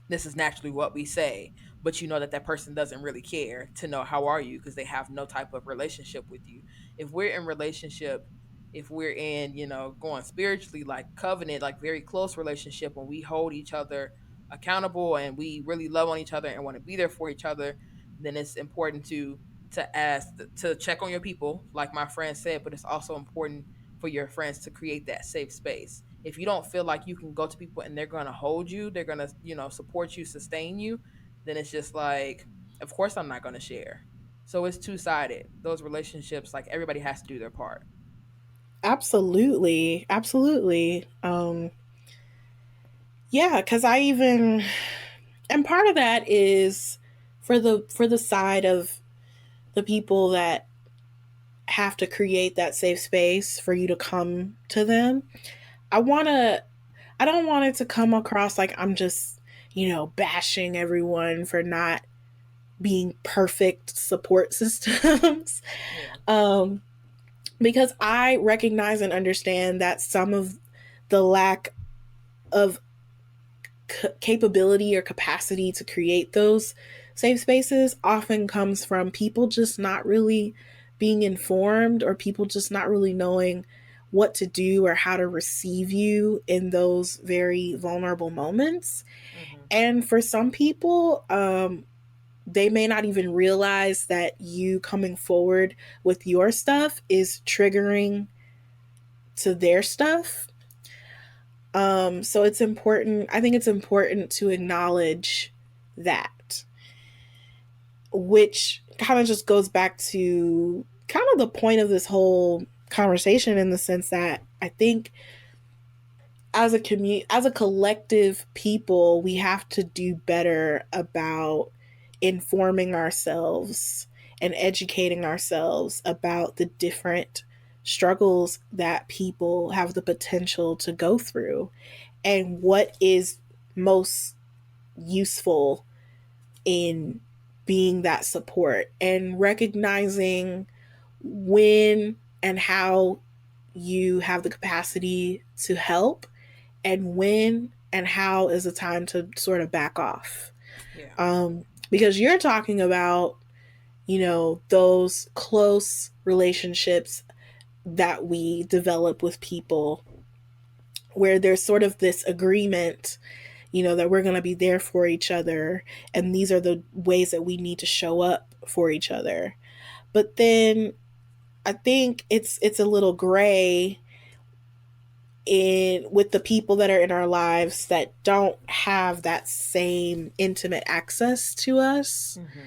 this is naturally what we say, but you know that that person doesn't really care to know how are you, because they have no type of relationship with you. If we're in relationship, if we're in, going spiritually, like covenant, like very close relationship, when we hold each other accountable and we really love on each other and want to be there for each other, then it's important to ask, to check on your people, like my friend said. But it's also important for your friends to create that safe space. If you don't feel like you can go to people and they're going to hold you, they're going to, support you, sustain you, then it's just like, of course I'm not going to share. So it's two-sided. Those relationships, like, everybody has to do their part. absolutely, absolutely. Yeah, because I even, and part of that is for the side of the people that have to create that safe space for you to come to them. I want to I don't want it to come across like I'm just, bashing everyone for not being perfect support systems. Yeah. um because I recognize and understand that some of the lack of capability or capacity to create those safe spaces often comes from people just not really being informed, or people just not really knowing what to do or how to receive you in those very vulnerable moments. Hmm. And for some people, they may not even realize that you coming forward with your stuff is triggering to their stuff. So it's important. I think it's important to acknowledge that, which kind of just goes back to kind of the point of this whole conversation in the sense that I think as a community, as a collective people, we have to do better about informing ourselves and educating ourselves about the different struggles that people have the potential to go through and what is most useful in being that support and recognizing when and how you have the capacity to help and when and how is the time to sort of back off. Yeah. Because you're talking about, those close relationships that we develop with people where there's sort of this agreement, that we're going to be there for each other. And these are the ways that we need to show up for each other. But then I think it's a little gray in with the people that are in our lives that don't have that same intimate access to us. Mm-hmm.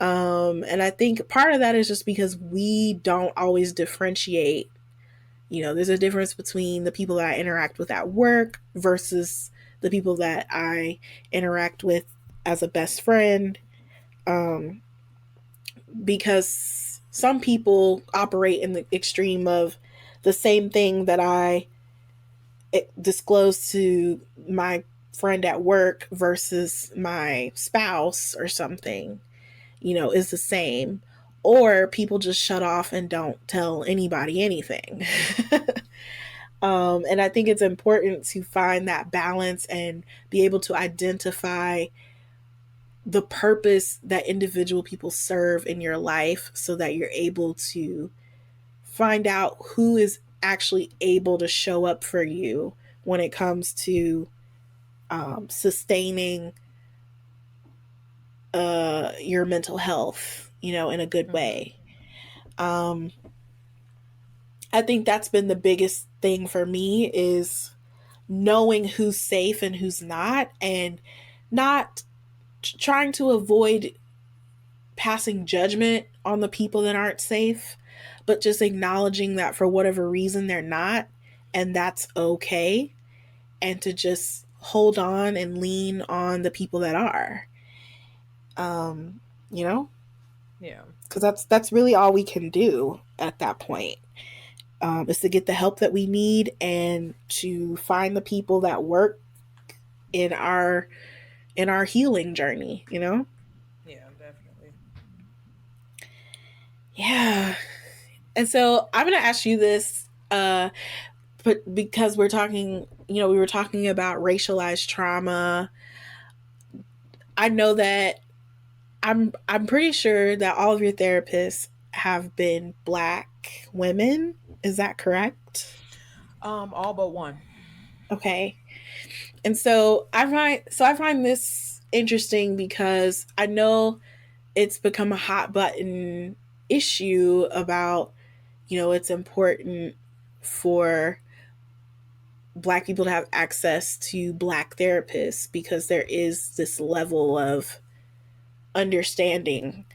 And I think part of that is just because we don't always differentiate. There's a difference between the people that I interact with at work versus the people that I interact with as a best friend. Um, because some people operate in the extreme of the same thing that I disclose to my friend at work versus my spouse or something, is the same. Or people just shut off and don't tell anybody anything. And I think it's important to find that balance and be able to identify the purpose that individual people serve in your life so that you're able to find out who is actually able to show up for you when it comes to sustaining your mental health, in a good Mm-hmm. way. Um, I think that's been the biggest thing for me is knowing who's safe and who's not, and not trying to avoid passing judgment on the people that aren't safe, but just acknowledging that for whatever reason they're not, and that's okay, and to just hold on and lean on the people that are. Um, you know, Yeah. because that's really all we can do at that point. Is to get the help that we need and to find the people that work in our healing journey. Yeah, definitely. Yeah. And so I'm going to ask you this, but because we're talking, we were talking about racialized trauma. I know that I'm pretty sure that all of your therapists have been Black women. Is that correct? All but one. Okay. And so I find this interesting because I know it's become a hot button issue about, it's important for Black people to have access to Black therapists because there is this level of understanding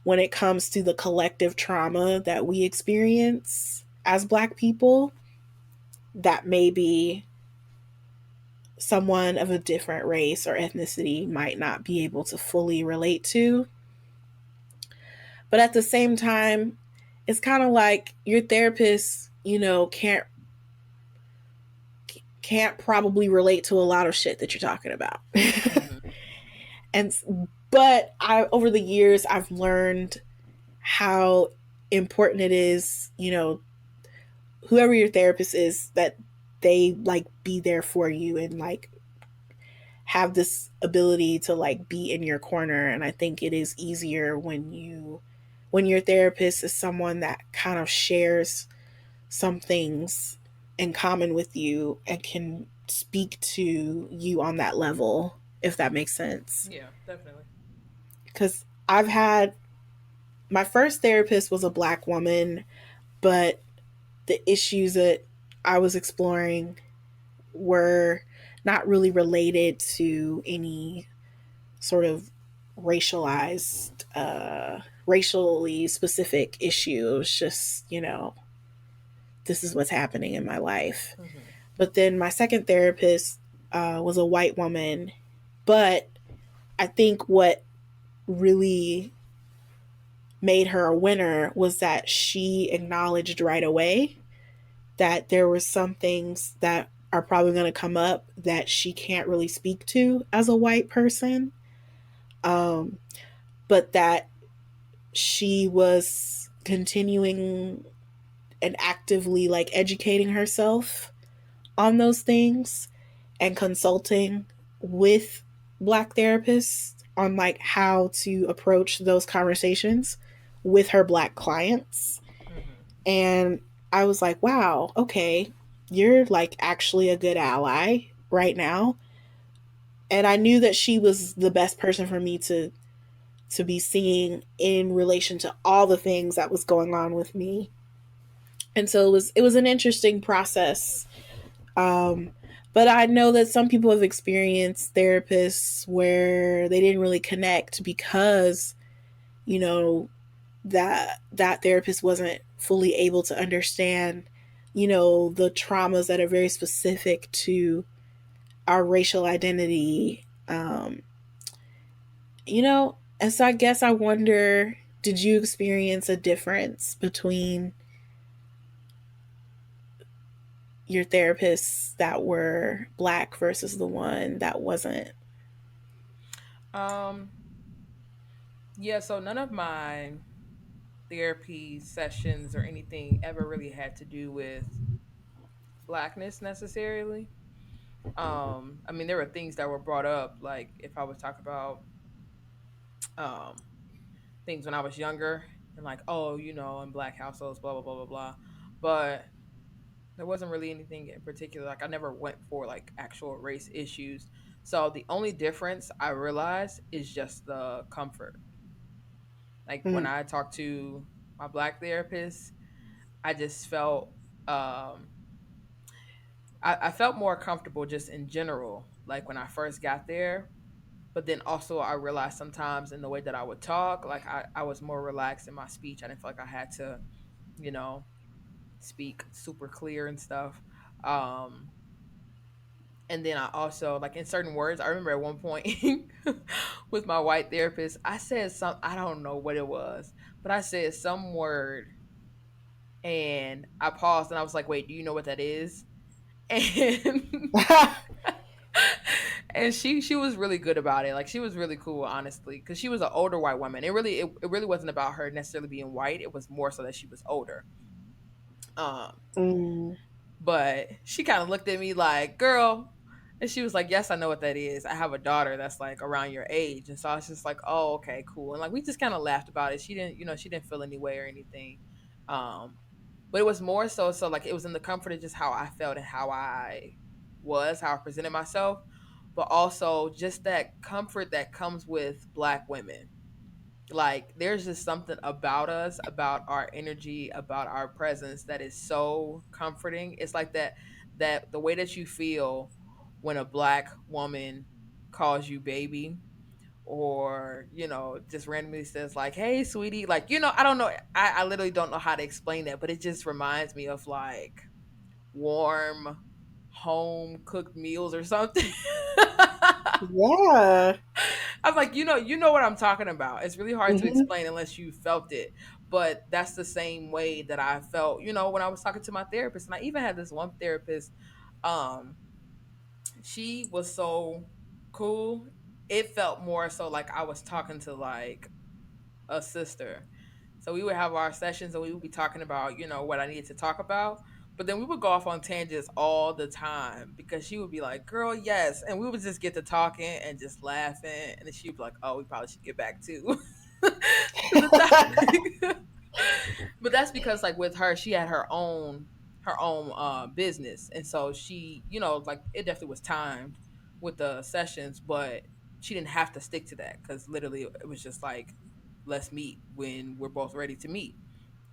when it comes to the collective trauma that we experience as Black people that maybe someone of a different race or ethnicity might not be able to fully relate to. But at the same time, it's kind of like your therapist, can't probably relate to a lot of shit that you're talking about. Mm-hmm. And but I over the years I've learned how important it is, whoever your therapist is, that they like be there for you and like have this ability to like be in your corner. And I think it is easier when your therapist is someone that kind of shares some things in common with you and can speak to you on that level, if that makes sense. Yeah, definitely. Because I've had my first therapist was a Black woman, but the issues that I was exploring were not really related to any sort of racialized, racially specific issue. It was just, this is what's happening in my life. Mm-hmm. But then my second therapist was a white woman. But I think what really made her a winner was that she acknowledged right away that there were some things that are probably going to come up that she can't really speak to as a white person. Um, but that she was continuing and actively like educating herself on those things and consulting with black therapists on like how to approach those conversations with her black clients. Mm-hmm. And I was like, wow, okay, you're like actually a good ally right now. And I knew that she was the best person for me to be seeing in relation to all the things that was going on with me. And so it was an interesting process. Um, but I know that some people have experienced therapists where they didn't really connect because, you know, that therapist wasn't fully able to understand, the traumas that are very specific to our racial identity. And so I guess I wonder, did you experience a difference between your therapists that were black versus the one that wasn't? Um, yeah, so none of my therapy sessions or anything ever really had to do with blackness necessarily. I mean, there were things that were brought up, like if I would talk about um things when I was younger and like, oh, in black households, blah blah blah blah blah. But there wasn't really anything in particular. Like I never went for like actual race issues. So the only difference I realized is just the comfort. Like when Mm. I talked to my black therapist, I just felt um I felt more comfortable just in general, like when I first got there. But then also I realized sometimes in the way that I would talk, like I was more relaxed in my speech. I didn't feel like I had to, you know, speak super clear and stuff. Um and then I also like in certain words, I remember at one point with my white therapist, I said I don't know what it was, but I said some word and I paused and I was like, wait, do you know what that is? And and she was really good about it. Like she was really cool, honestly, because she was an older white woman. It really wasn't about her necessarily being white. It was more so that she was older. Um, Mm. but she kind of looked at me like, "Girl," and she was like, "Yes, I know what that is. I have a daughter that's like around your age." And so I was just like, "Oh, okay, cool." And like we just kind of laughed about it. She didn't feel any way or anything. Um, but it was more so like it was in the comfort of just how I felt and how I was, how I presented myself, but also just that comfort that comes with black women. Like there's just something about us, about our energy, about our presence that is so comforting. It's like that the way that you feel when a black woman calls you baby or just randomly says like, hey sweetie, like I don't know, I literally don't know how to explain that, but it just reminds me of like warm home cooked meals or something. Yeah. I'm like, you know what I'm talking about. It's really hard to Hmm. explain unless you felt it. But that's the same way that I felt, when I was talking to my therapist. And I even had this one therapist, um, she was so cool. It felt more so like I was talking to like a sister. So we would have our sessions and we would be talking about, what I needed to talk about. But then we would go off on tangents all the time because she would be like, girl, yes. And we would just get to talking and just laughing. And then she'd be like, oh, we probably should get back to, to the topic. But that's because like with her, she had her own business. And so she, like it definitely was timed with the sessions, but she didn't have to stick to that because literally it was just like let's meet when we're both ready to meet.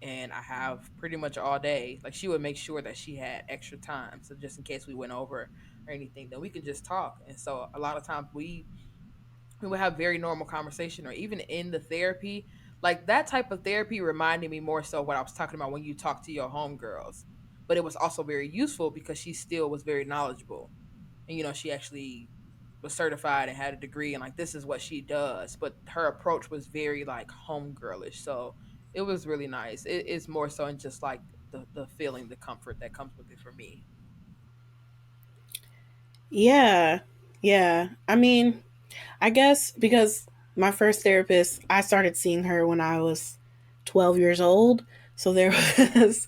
and I have pretty much all day. Like she would make sure that she had extra time, so just in case we went over or anything, then we could just talk. And so a lot of times we would have very normal conversation, or even in the therapy, like that type of therapy reminded me more so what I was talking about when you talk to your homegirls. But it was also very useful because she still was very knowledgeable, and she actually was certified and had a degree, and like this is what she does. But her approach was very like homegirlish, so it was really nice. It's more so in just like the feeling, the comfort that comes with it for me. Yeah. Yeah. I mean, I guess because my first therapist, I started seeing her when I was 12 years old. So there was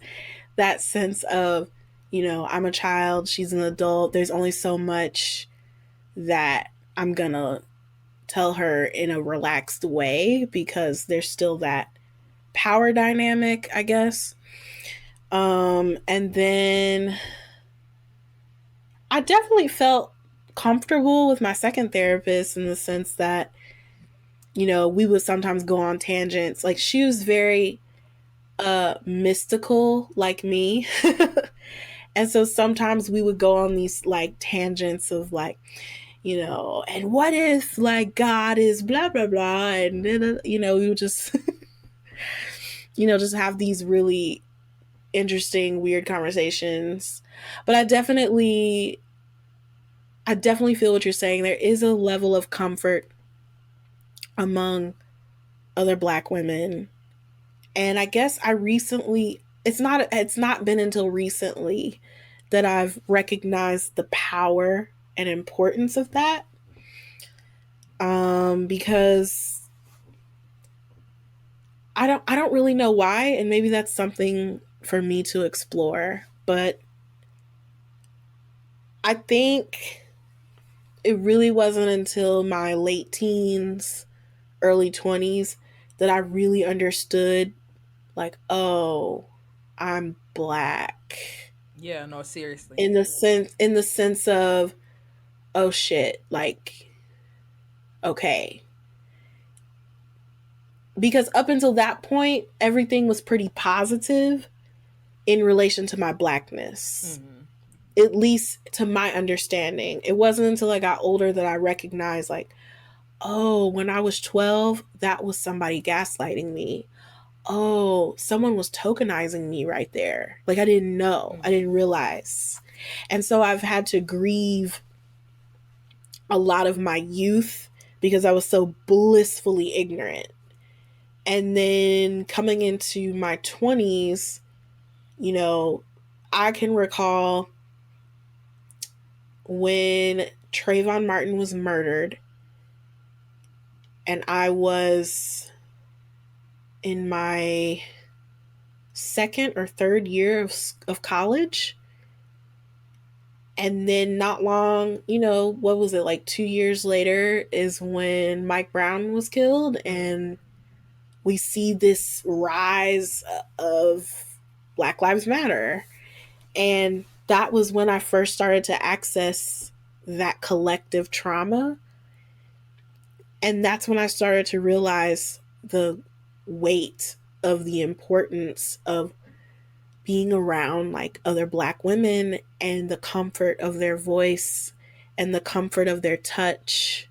that sense of, I'm a child, she's an adult. There's only so much that I'm going to tell her in a relaxed way because there's still that power dynamic, I guess. And then I definitely felt comfortable with my second therapist in the sense that, we would sometimes go on tangents. Like she was very mystical like me. And so sometimes we would go on these like tangents of like, and what if like God is blah blah blah, and then we would just just have these really interesting weird conversations. But I definitely feel what you're saying. There is a level of comfort among other black women. And I guess it's not been until recently that I've recognized the power and importance of that. Because I don't really know why, and maybe that's something for me to explore. But I think it really wasn't until my late teens, early 20s that I really understood, like, oh, I'm black. Yeah, no, seriously. In the sense of, oh shit, like, okay. Because up until that point, everything was pretty positive in relation to my blackness. Hmm. At least to my understanding. It wasn't until I got older that I recognized, like, oh, when I was 12, that was somebody gaslighting me. Oh, someone was tokenizing me right there. Like, I didn't know, I Hmm. didn't realize. And so I've had to grieve a lot of my youth because I was so blissfully ignorant. And then coming into my 20s, you know, I can recall when Trayvon Martin was murdered, and I was in my second or third year of college. And then, not long, what was it, like 2 years later, is when Mike Brown was killed. Hmm. And we see this rise of Black Lives Matter. And that was when I first started to access that collective trauma. And that's when I started to realize the weight of the importance of being around like other black women and the comfort of their voice and the comfort of their touch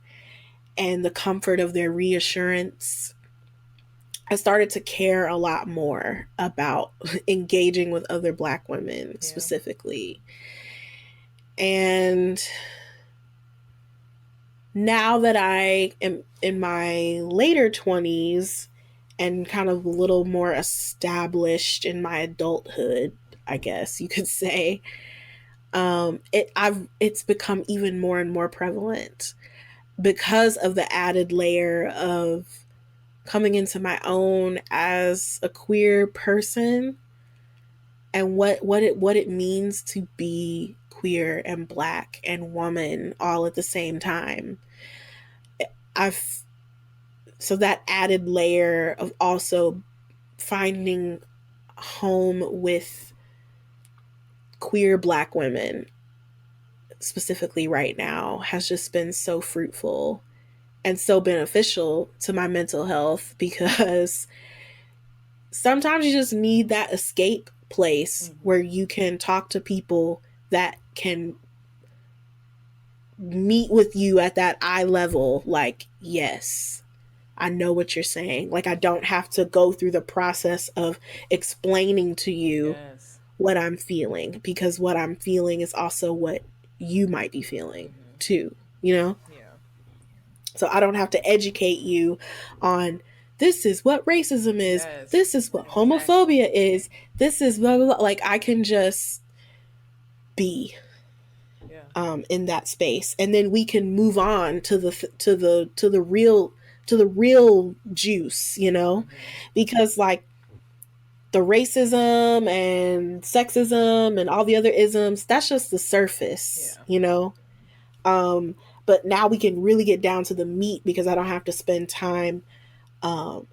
and the comfort of their reassurance. I started to care a lot more about engaging with other black women Yeah. specifically. And now that I am in my later 20s and kind of a little more established in my adulthood, I guess you could say, it's become even more and more prevalent because of the added layer of coming into my own as a queer person, and what it means to be queer and black and woman all at the same time. I've So that added layer of also finding home with queer black women specifically right now has just been so fruitful and so beneficial to my mental health because sometimes you just need that escape place where Hmm. you can talk to people that can meet with you at that eye level. Like, yes, I know what you're saying. Like, I don't have to go through the process of explaining to you Yes. what I'm feeling, because what I'm feeling is also what you might be feeling Hmm. too, you know? Yeah. So I don't have to educate you on this is what racism is, Yes. this is what Exactly. homophobia is, this is blah, blah, blah. Like, I can just be Yeah. in that space, and then we can move on to the real juice, you know, Hmm. because like the racism and sexism and all the other isms, that's just the surface, Yeah. you know. Um, but now we can really get down to the meat because I don't have to spend time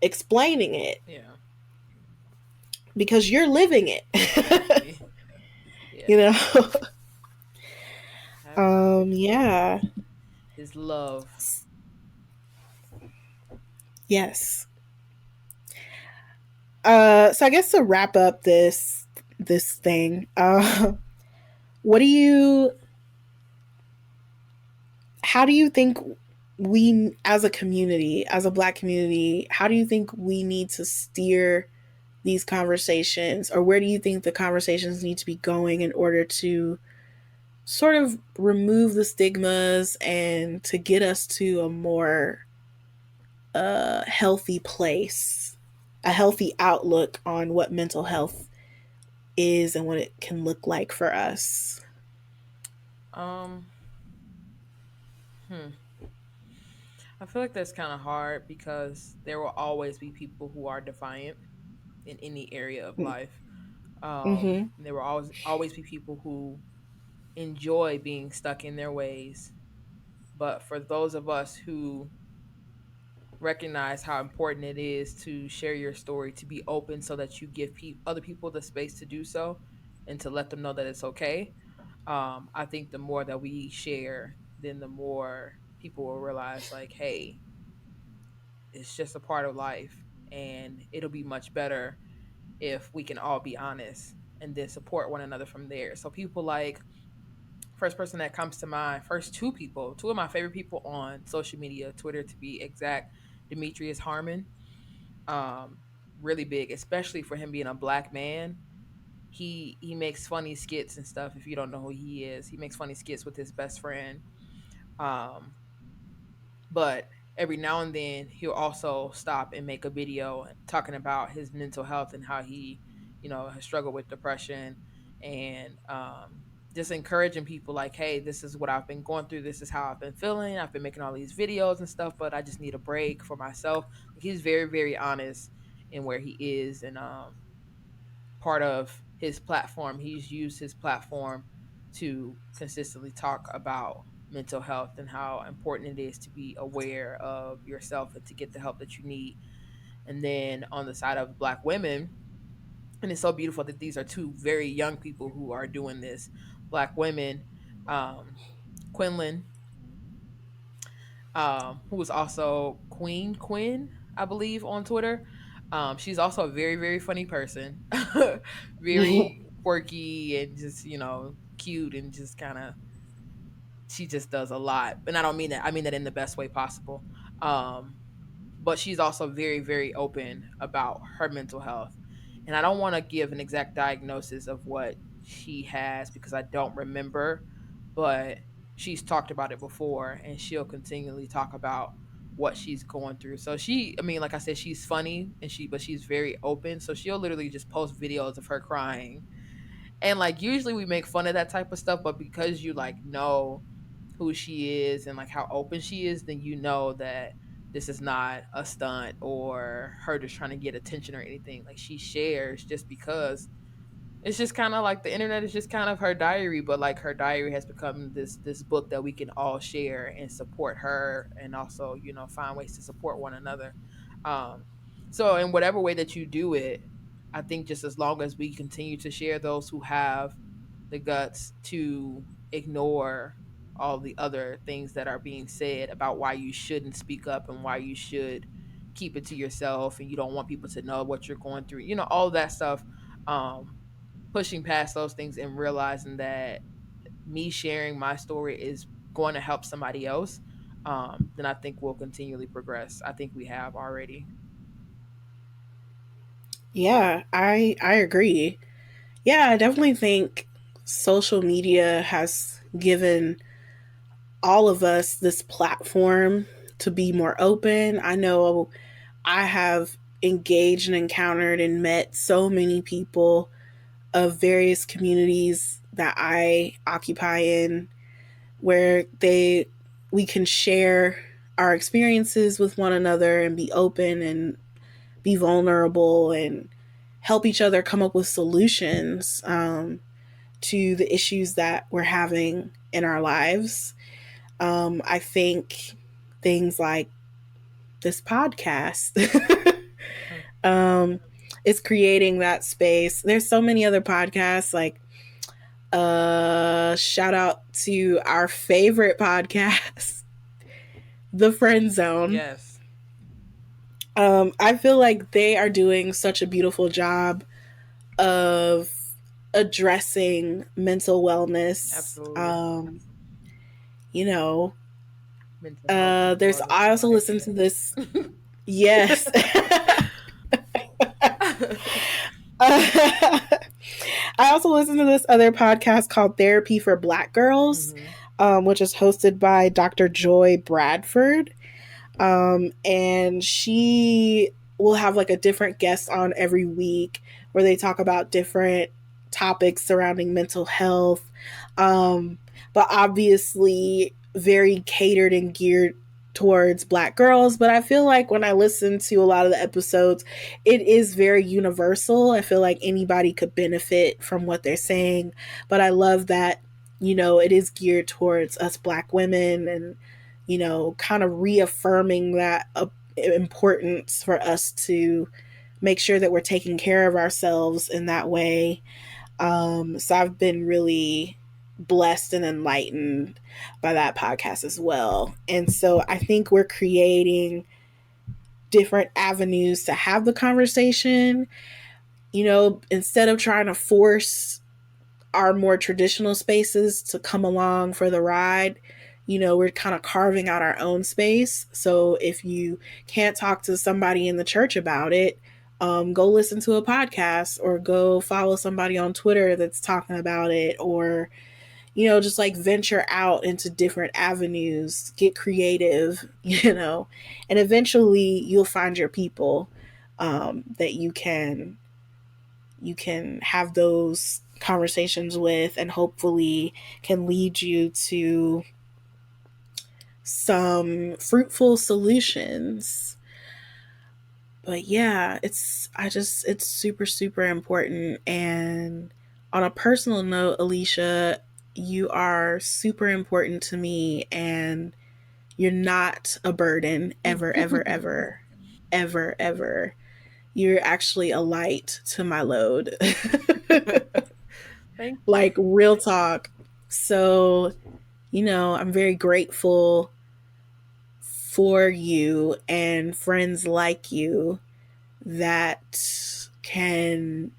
explaining it Yeah. because you're living it, Exactly. Yeah. you know. Absolutely. Yeah, His love. yes. So I guess to wrap up this thing, what do you how do you think we as a community, as a black community, how do you think we need to steer these conversations, or where do you think the conversations need to be going in order to sort of remove the stigmas and to get us to a more healthy place, a healthy outlook on what mental health is and what it can look like for us? Um. Hmm. I feel like that's kind of hard because there will always be people who are defiant in any area of life. Mm-hmm. And there will always be people who enjoy being stuck in their ways. But for those of us who recognize how important it is to share your story, to be open so that you give other people the space to do so and to let them know that it's okay. I think the more that we share, then the more people will realize, like, hey, it's just a part of life. And it'll be much better if we can all be honest and then support one another from there. So people like, first person that comes to mind, first two people, two of my favorite people on social media, Twitter to be exact, Demetrius Harmon. Um, really big, especially for him being a black man. He makes funny skits and stuff. If you don't know who he is, he makes funny skits with his best friend. Um, but every now and then he'll also stop and make a video talking about his mental health and how he, has struggled with depression and just encouraging people like, hey, this is what I've been going through. This is how I've been feeling. I've been making all these videos and stuff, but I just need a break for myself. He's very, very honest in where he is. And part of his platform, he's used his platform to consistently talk about mental health and how important it is to be aware of yourself and to get the help that you need. And then on the side of black women, and it's so beautiful that these are two very young people who are doing this. Black women, um, Quinlan, who is also Queen Quinn, I believe, on Twitter. She's also a very, very funny person, very quirky and just, cute and just kind of, she just does a lot. And I don't mean that, I mean that in the best way possible. Um, but she's also very, very open about her mental health. And I don't want to give an exact diagnosis of what she has because I don't remember, but she's talked about it before and she'll continually talk about what she's going through. So she, I mean, like I said, she's funny and but she's very open. So she'll literally just post videos of her crying. And like usually we make fun of that type of stuff, but because you like know who she is and like how open she is, then you know that this is not a stunt or her just trying to get attention or anything. Like she shares just because it's just kind of like the internet is just kind of her diary, but like her diary has become this book that we can all share and support her and also, find ways to support one another. Um so in whatever way that you do it, I think just as long as we continue to share those who have the guts to ignore all the other things that are being said about why you shouldn't speak up and why you should, keep it to yourself and you don't want people to know what you're going through, all that stuff. um Pushing past those things and realizing that me sharing my story is going to help somebody else, then I think we'll continually progress. I think we have already. Yeah, I agree. Yeah, I definitely think social media has given all of us this platform to be more open. I know I have engaged and encountered and met so many people of various communities that I occupy in, where they we can share our experiences with one another and be open and be vulnerable and help each other come up with solutions to the issues that we're having in our lives. I think things like this podcast Mm. um, is creating that space. There's so many other podcasts, like shout out to our favorite podcast, The Friend Zone. Yes, I feel like they are doing such a beautiful job of addressing mental wellness. absolutely. You know, Mental health, mental there's wellness, I I also like listen that. to this. Yes. I also listen to this other podcast called Therapy for Black Girls, Hmm. which is hosted by Dr. Joy Bradford. And she will have like a different guest on every week where they talk about different topics surrounding mental health, but obviously very catered and geared towards black girls. But I feel like when I listen to a lot of the episodes, it is very universal. I feel like anybody could benefit from what they're saying, but I love that, it is geared towards us black women, and kind of reaffirming that importance for us to make sure that we're taking care of ourselves in that way. So I've been really blessed and enlightened by that podcast as well. And so I think we're creating different avenues to have the conversation, instead of trying to force our more traditional spaces to come along for the ride. We're kind of carving out our own space. So if you can't talk to somebody in the church about it, go listen to a podcast or go follow somebody on Twitter that's talking about it, or, just like venture out into different avenues, get creative, and eventually you'll find your people that you can have those conversations with, and hopefully can lead you to some fruitful solutions. But yeah, it's super super important. And on a personal note, Alicia, you are super important to me, and you're not a burden ever ever ever ever ever. You're actually a light to my load. Thank you. Like real talk. So, I'm very grateful for you and friends like you that can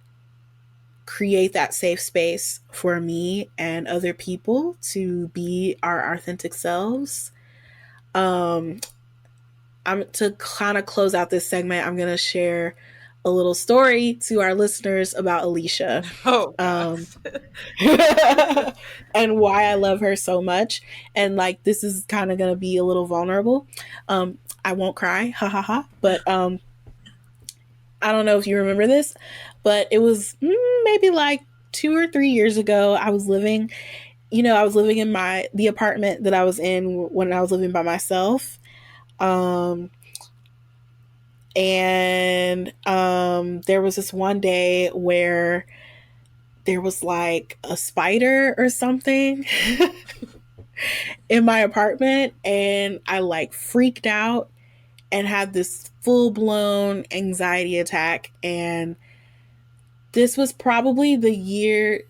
create that safe space for me and other people to be our authentic selves. Um, I'm to kind of close out this segment. I'm gonna share a little story to our listeners about Alicia. Oh Um, gosh. and why I love her so much. And like, this is kind of gonna be a little vulnerable. I won't cry, ha ha ha. But I don't know if you remember this, but it was maybe like 2 or 3 years ago. I was living in the apartment that I was in when I was living by myself. Um, and there was this one day where there was like a spider or something in my apartment, and I like freaked out and had this full blown anxiety attack. And this was probably the year,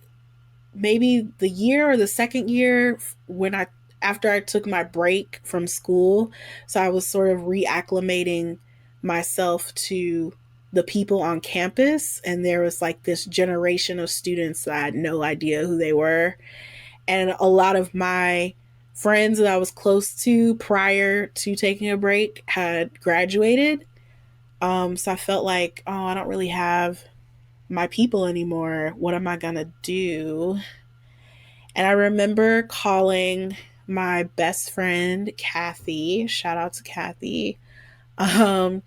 maybe the year or the second year when I after I took my break from school. So I was sort of reacclimating myself to the people on campus, and there was like this generation of students that I had no idea who they were. And a lot of my friends that I was close to prior to taking a break had graduated. So I felt like, oh, I don't really have my people anymore. What am I going to do? And I remember calling my best friend, Kathy, shout out to Kathy, um,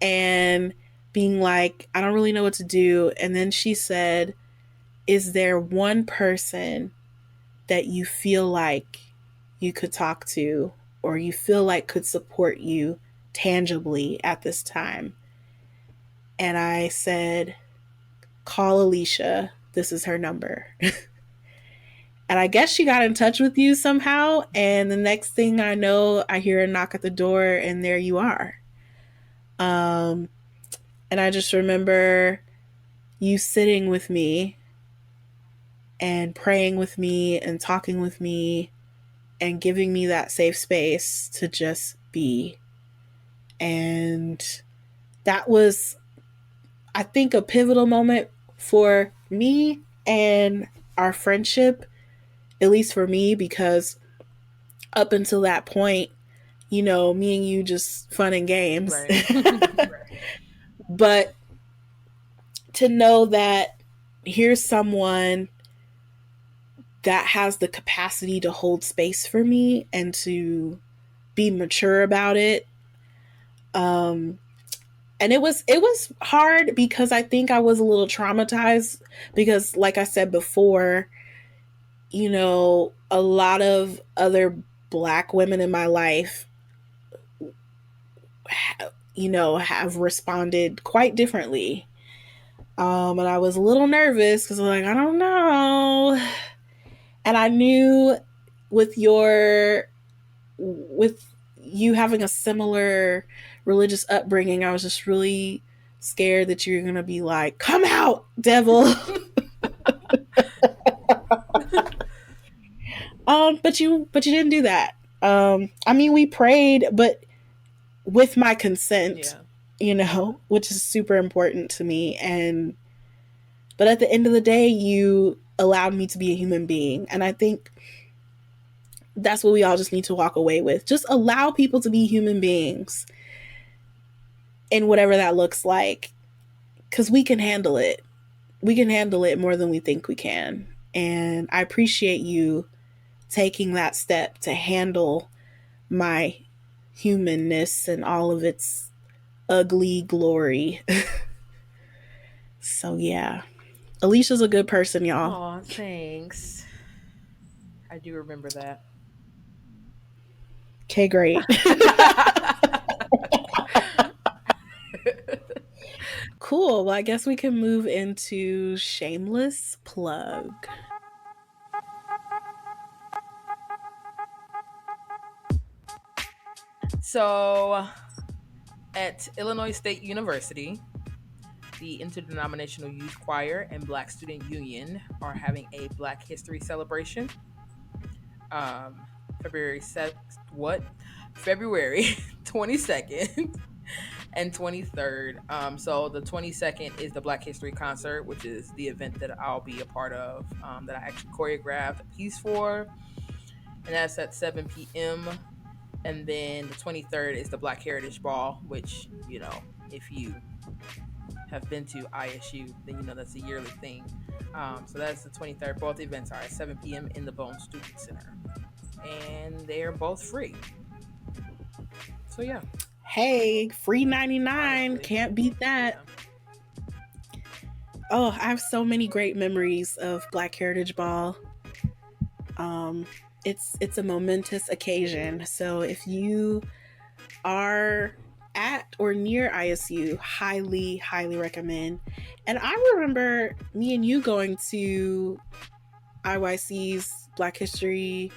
and being like, I don't really know what to do. And then she said, is there one person that you feel like you could talk to or you feel like could support you tangibly at this time? And I said, call Alicia. This is her number. And I guess she got in touch with you somehow. And the next thing I know, I hear a knock at the door, and there you are. Um, and I just remember you sitting with me and praying with me and talking with me and giving me that safe space to just be. And that was, I think, a pivotal moment for me and our friendship, at least for me, because up until that point, me and you just fun and games. Right. But to know that here's someone that has the capacity to hold space for me and to be mature about it. And it was hard because I think I was a little traumatized because, like I said before, a lot of other Black women in my life, have responded quite differently. And I was a little nervous because I'm like, I don't know. And I knew with with you having a similar religious upbringing, I was just really scared that you're gonna be like, come out, devil. But you didn't do that. I mean, we prayed, but with my consent, Yeah. which is super important to me. And but at the end of the day, you allowed me to be a human being, and I think that's what we all just need to walk away with. Just allow people to be human beings in whatever that looks like, because we can handle it. We can handle it more than we think we can. And I appreciate you taking that step to handle my humanness and all of its ugly glory. So, yeah. Alicia's a good person, y'all. Oh, thanks. I do remember that. Okay, great. Cool. Well, I guess we can move into shameless plug. So, at Illinois State University, the Interdenominational Youth Choir and Black Student Union are having a Black History celebration. Um, February what? February 22nd and 23rd. So the 22nd is the Black History concert, which is the event that I'll be a part of. That I actually choreographed a piece for, and that's at 7 p.m. And then the 23rd is the Black Heritage Ball, which if you have been to ISU, then that's a yearly thing. So that's the 23rd. Both events are at 7 p.m. in the Bone Student Center, and they are both free. So yeah, Hey, free 99. honestly, Can't beat that. yeah. Oh, I have so many great memories of Black Heritage Ball. Um, it's a momentous occasion. So if you are at or near ISU, highly, highly recommend. And I remember me and you going to IYC's Black History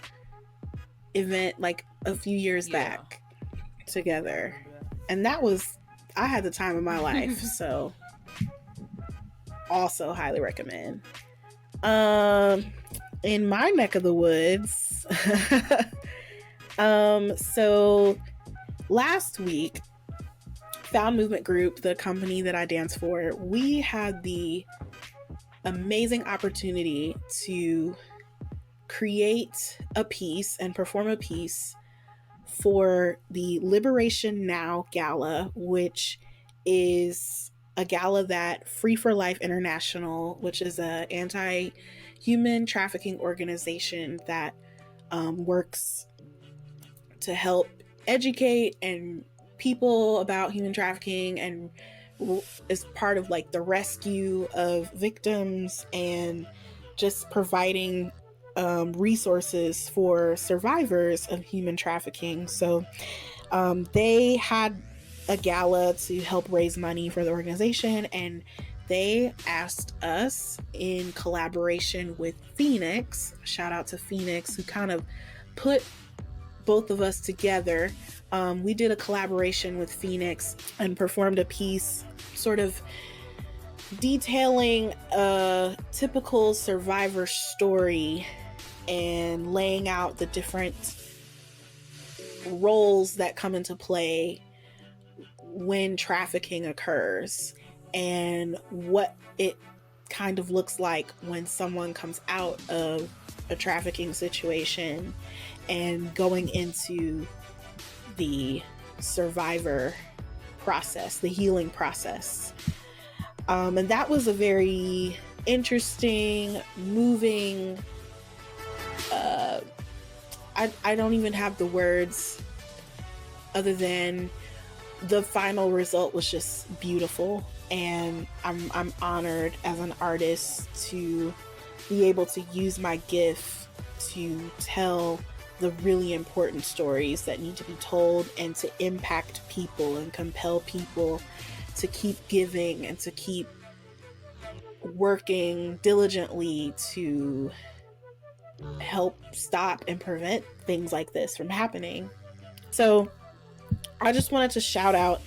event like a few years Yeah, back I together. remember And I had the time of my life. that. So also highly recommend. Um, in my neck of the woods, so last week, Found Movement Group, the company that I dance for, we had the amazing opportunity to create a piece and perform a piece for the Liberation Now Gala, which is a gala that Free for Life International, which is an anti-human trafficking organization that works to help educate and people about human trafficking and is part of like the rescue of victims and just providing resources for survivors of human trafficking. So they had a gala to help raise money for the organization, and they asked us in collaboration with Phoenix, shout out to Phoenix, who kind of put both of us together. We did a collaboration with Phoenix and performed a piece sort of detailing a typical survivor story and laying out the different roles that come into play when trafficking occurs and what it kind of looks like when someone comes out of a trafficking situation and going into the survivor process, the healing process. And that was a very interesting, moving, uh, I don't even have the words other than the final result was just beautiful. And I'm honored as an artist to be able to use my gift to tell the really important stories that need to be told and to impact people and compel people to keep giving and to keep working diligently to help stop and prevent things like this from happening. So I just wanted to shout out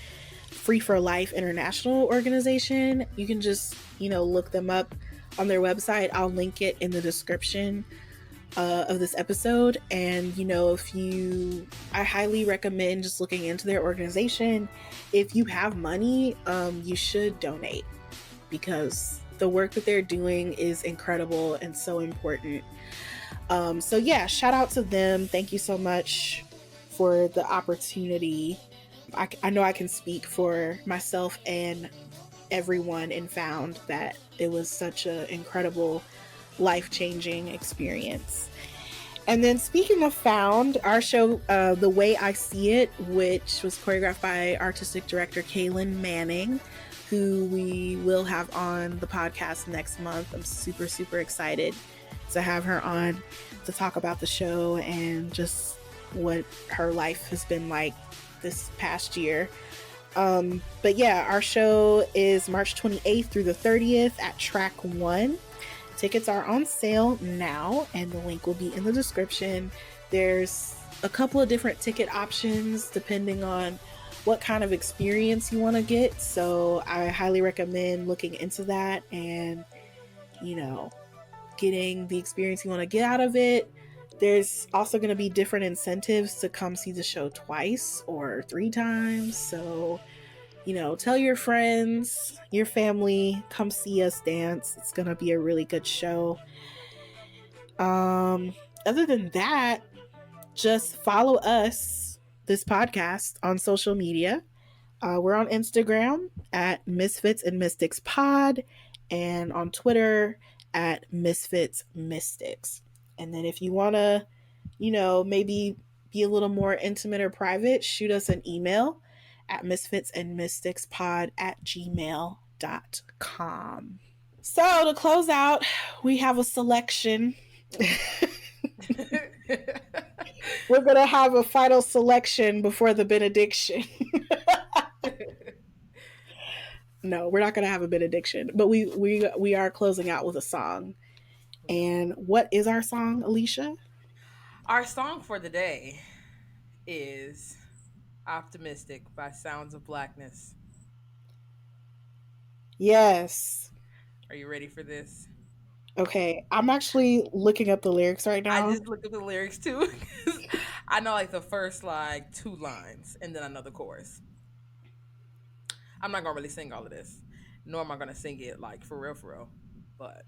Free for Life International organization. You can just, look them up on their website. I'll link it in the description of this episode. And, I highly recommend just looking into their organization. If you have money, you should donate because the work that they're doing is incredible and so important. So, yeah, shout out to them. Thank you so much for the opportunity. I know I can speak for myself and everyone in Found that it was such an incredible, life-changing experience. And then speaking of Found, our show, The Way I See It, which was choreographed by artistic director Kaylin Manning, who we will have on the podcast next month. I'm super, super excited to have her on to talk about the show and just what her life has been like this past year. But yeah, our show is March 28th through the 30th at Track 1. Tickets are on sale now, and the link will be in the description. There's a couple of different ticket options depending on what kind of experience you want to get. So I highly recommend looking into that and, getting the experience you want to get out of it. There's also going to be different incentives to come see the show twice or 3 times. So, tell your friends, your family, come see us dance. It's going to be a really good show. Other than that, just follow us, this podcast, on social media. We're on Instagram at Misfits and Mystics Pod and on Twitter at Misfits Mystics. And then if you want to, maybe be a little more intimate or private, shoot us an email at misfitsandmysticspod@gmail.com. So to close out, we have a selection. We're going to have a final selection before the benediction. No, we're not going to have a benediction, but we are closing out with a song. And what is our song, Alicia? Our song for the day is Optimistic by Sounds of Blackness. Yes. Are you ready for this? Okay, I'm actually looking up the lyrics right I now. just looked at the lyrics too. I know like the first like 2 lines and then I know the chorus. I'm not gonna really sing all of this, nor am I gonna sing it like for real. But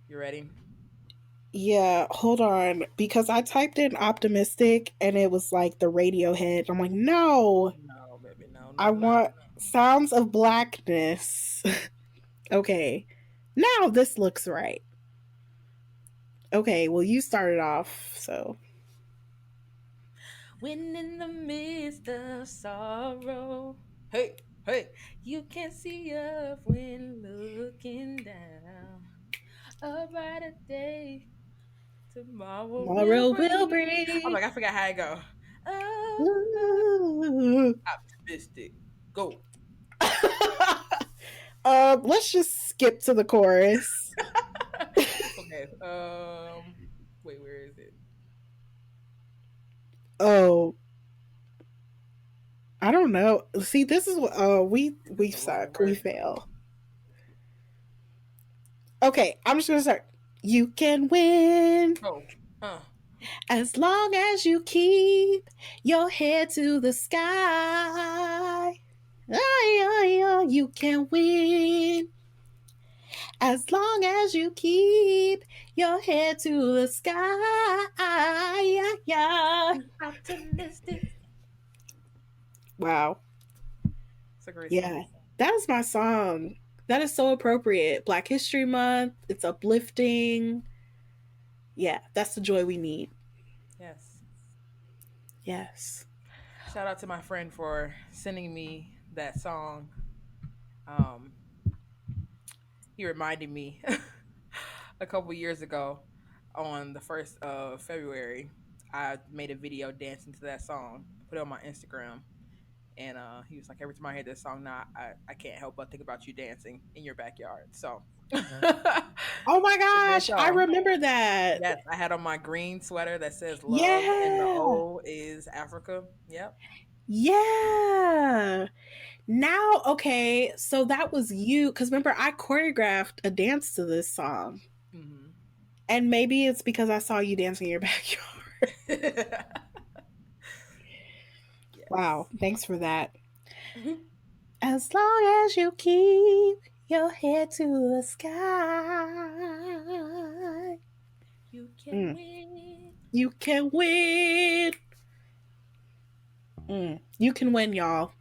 you ready? Yeah, hold on. Because I typed in optimistic and it was like the Radiohead. I'm like, no, No, baby, no, I no, no. want Sounds of Blackness. Okay. Now this looks right. Okay, well, you started off, so. When in the midst of sorrow, hey, hey, you can see up when looking down. A brighter day tomorrow will Tomorrow will bring. Oh bring. my god, I forgot how I go. Oh, Ooh. optimistic. Go. Let's just skip to the chorus. Okay. Wait, where is it? Oh, I don't know. See, this is what Is we this the wrong suck. We version? fail. Okay, I'm just gonna start. You can win Oh, uh, as long as you keep your head to the sky. You can win as long as you keep your head to the sky. optimistic. Wow. It's a great song. Yeah, that is my song. That is so appropriate. Black History Month. It's uplifting. Yeah, that's the joy we need. Yes. Yes. Shout out to my friend for sending me that song. Um, he reminded me a couple years ago on the 1st of February. I made a video dancing to that song, put it on my Instagram. And he was like, every time I hear this song now, I can't help but think about you dancing in your backyard. So it's Oh my a great gosh, I song. remember that. Yes, I had on my green sweater that says love and the Yeah. O is Africa. Yep. Yeah. Now, okay, so that was you. Because remember, I choreographed a dance to this song. Hmm. And maybe it's because I saw you dancing in your backyard. Wow. Yes. Thanks for that. As long as you keep your head to the sky, You can mm, win. you can win. You can win, y'all.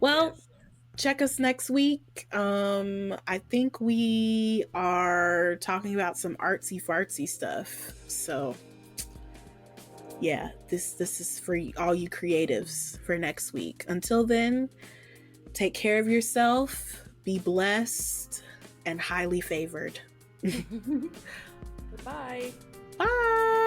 Well, Yes. check us next week. I think we are talking about some artsy fartsy stuff. So yeah, this is for all you creatives for next week. Until then, take care of yourself, be blessed, and highly favored. Bye. Bye.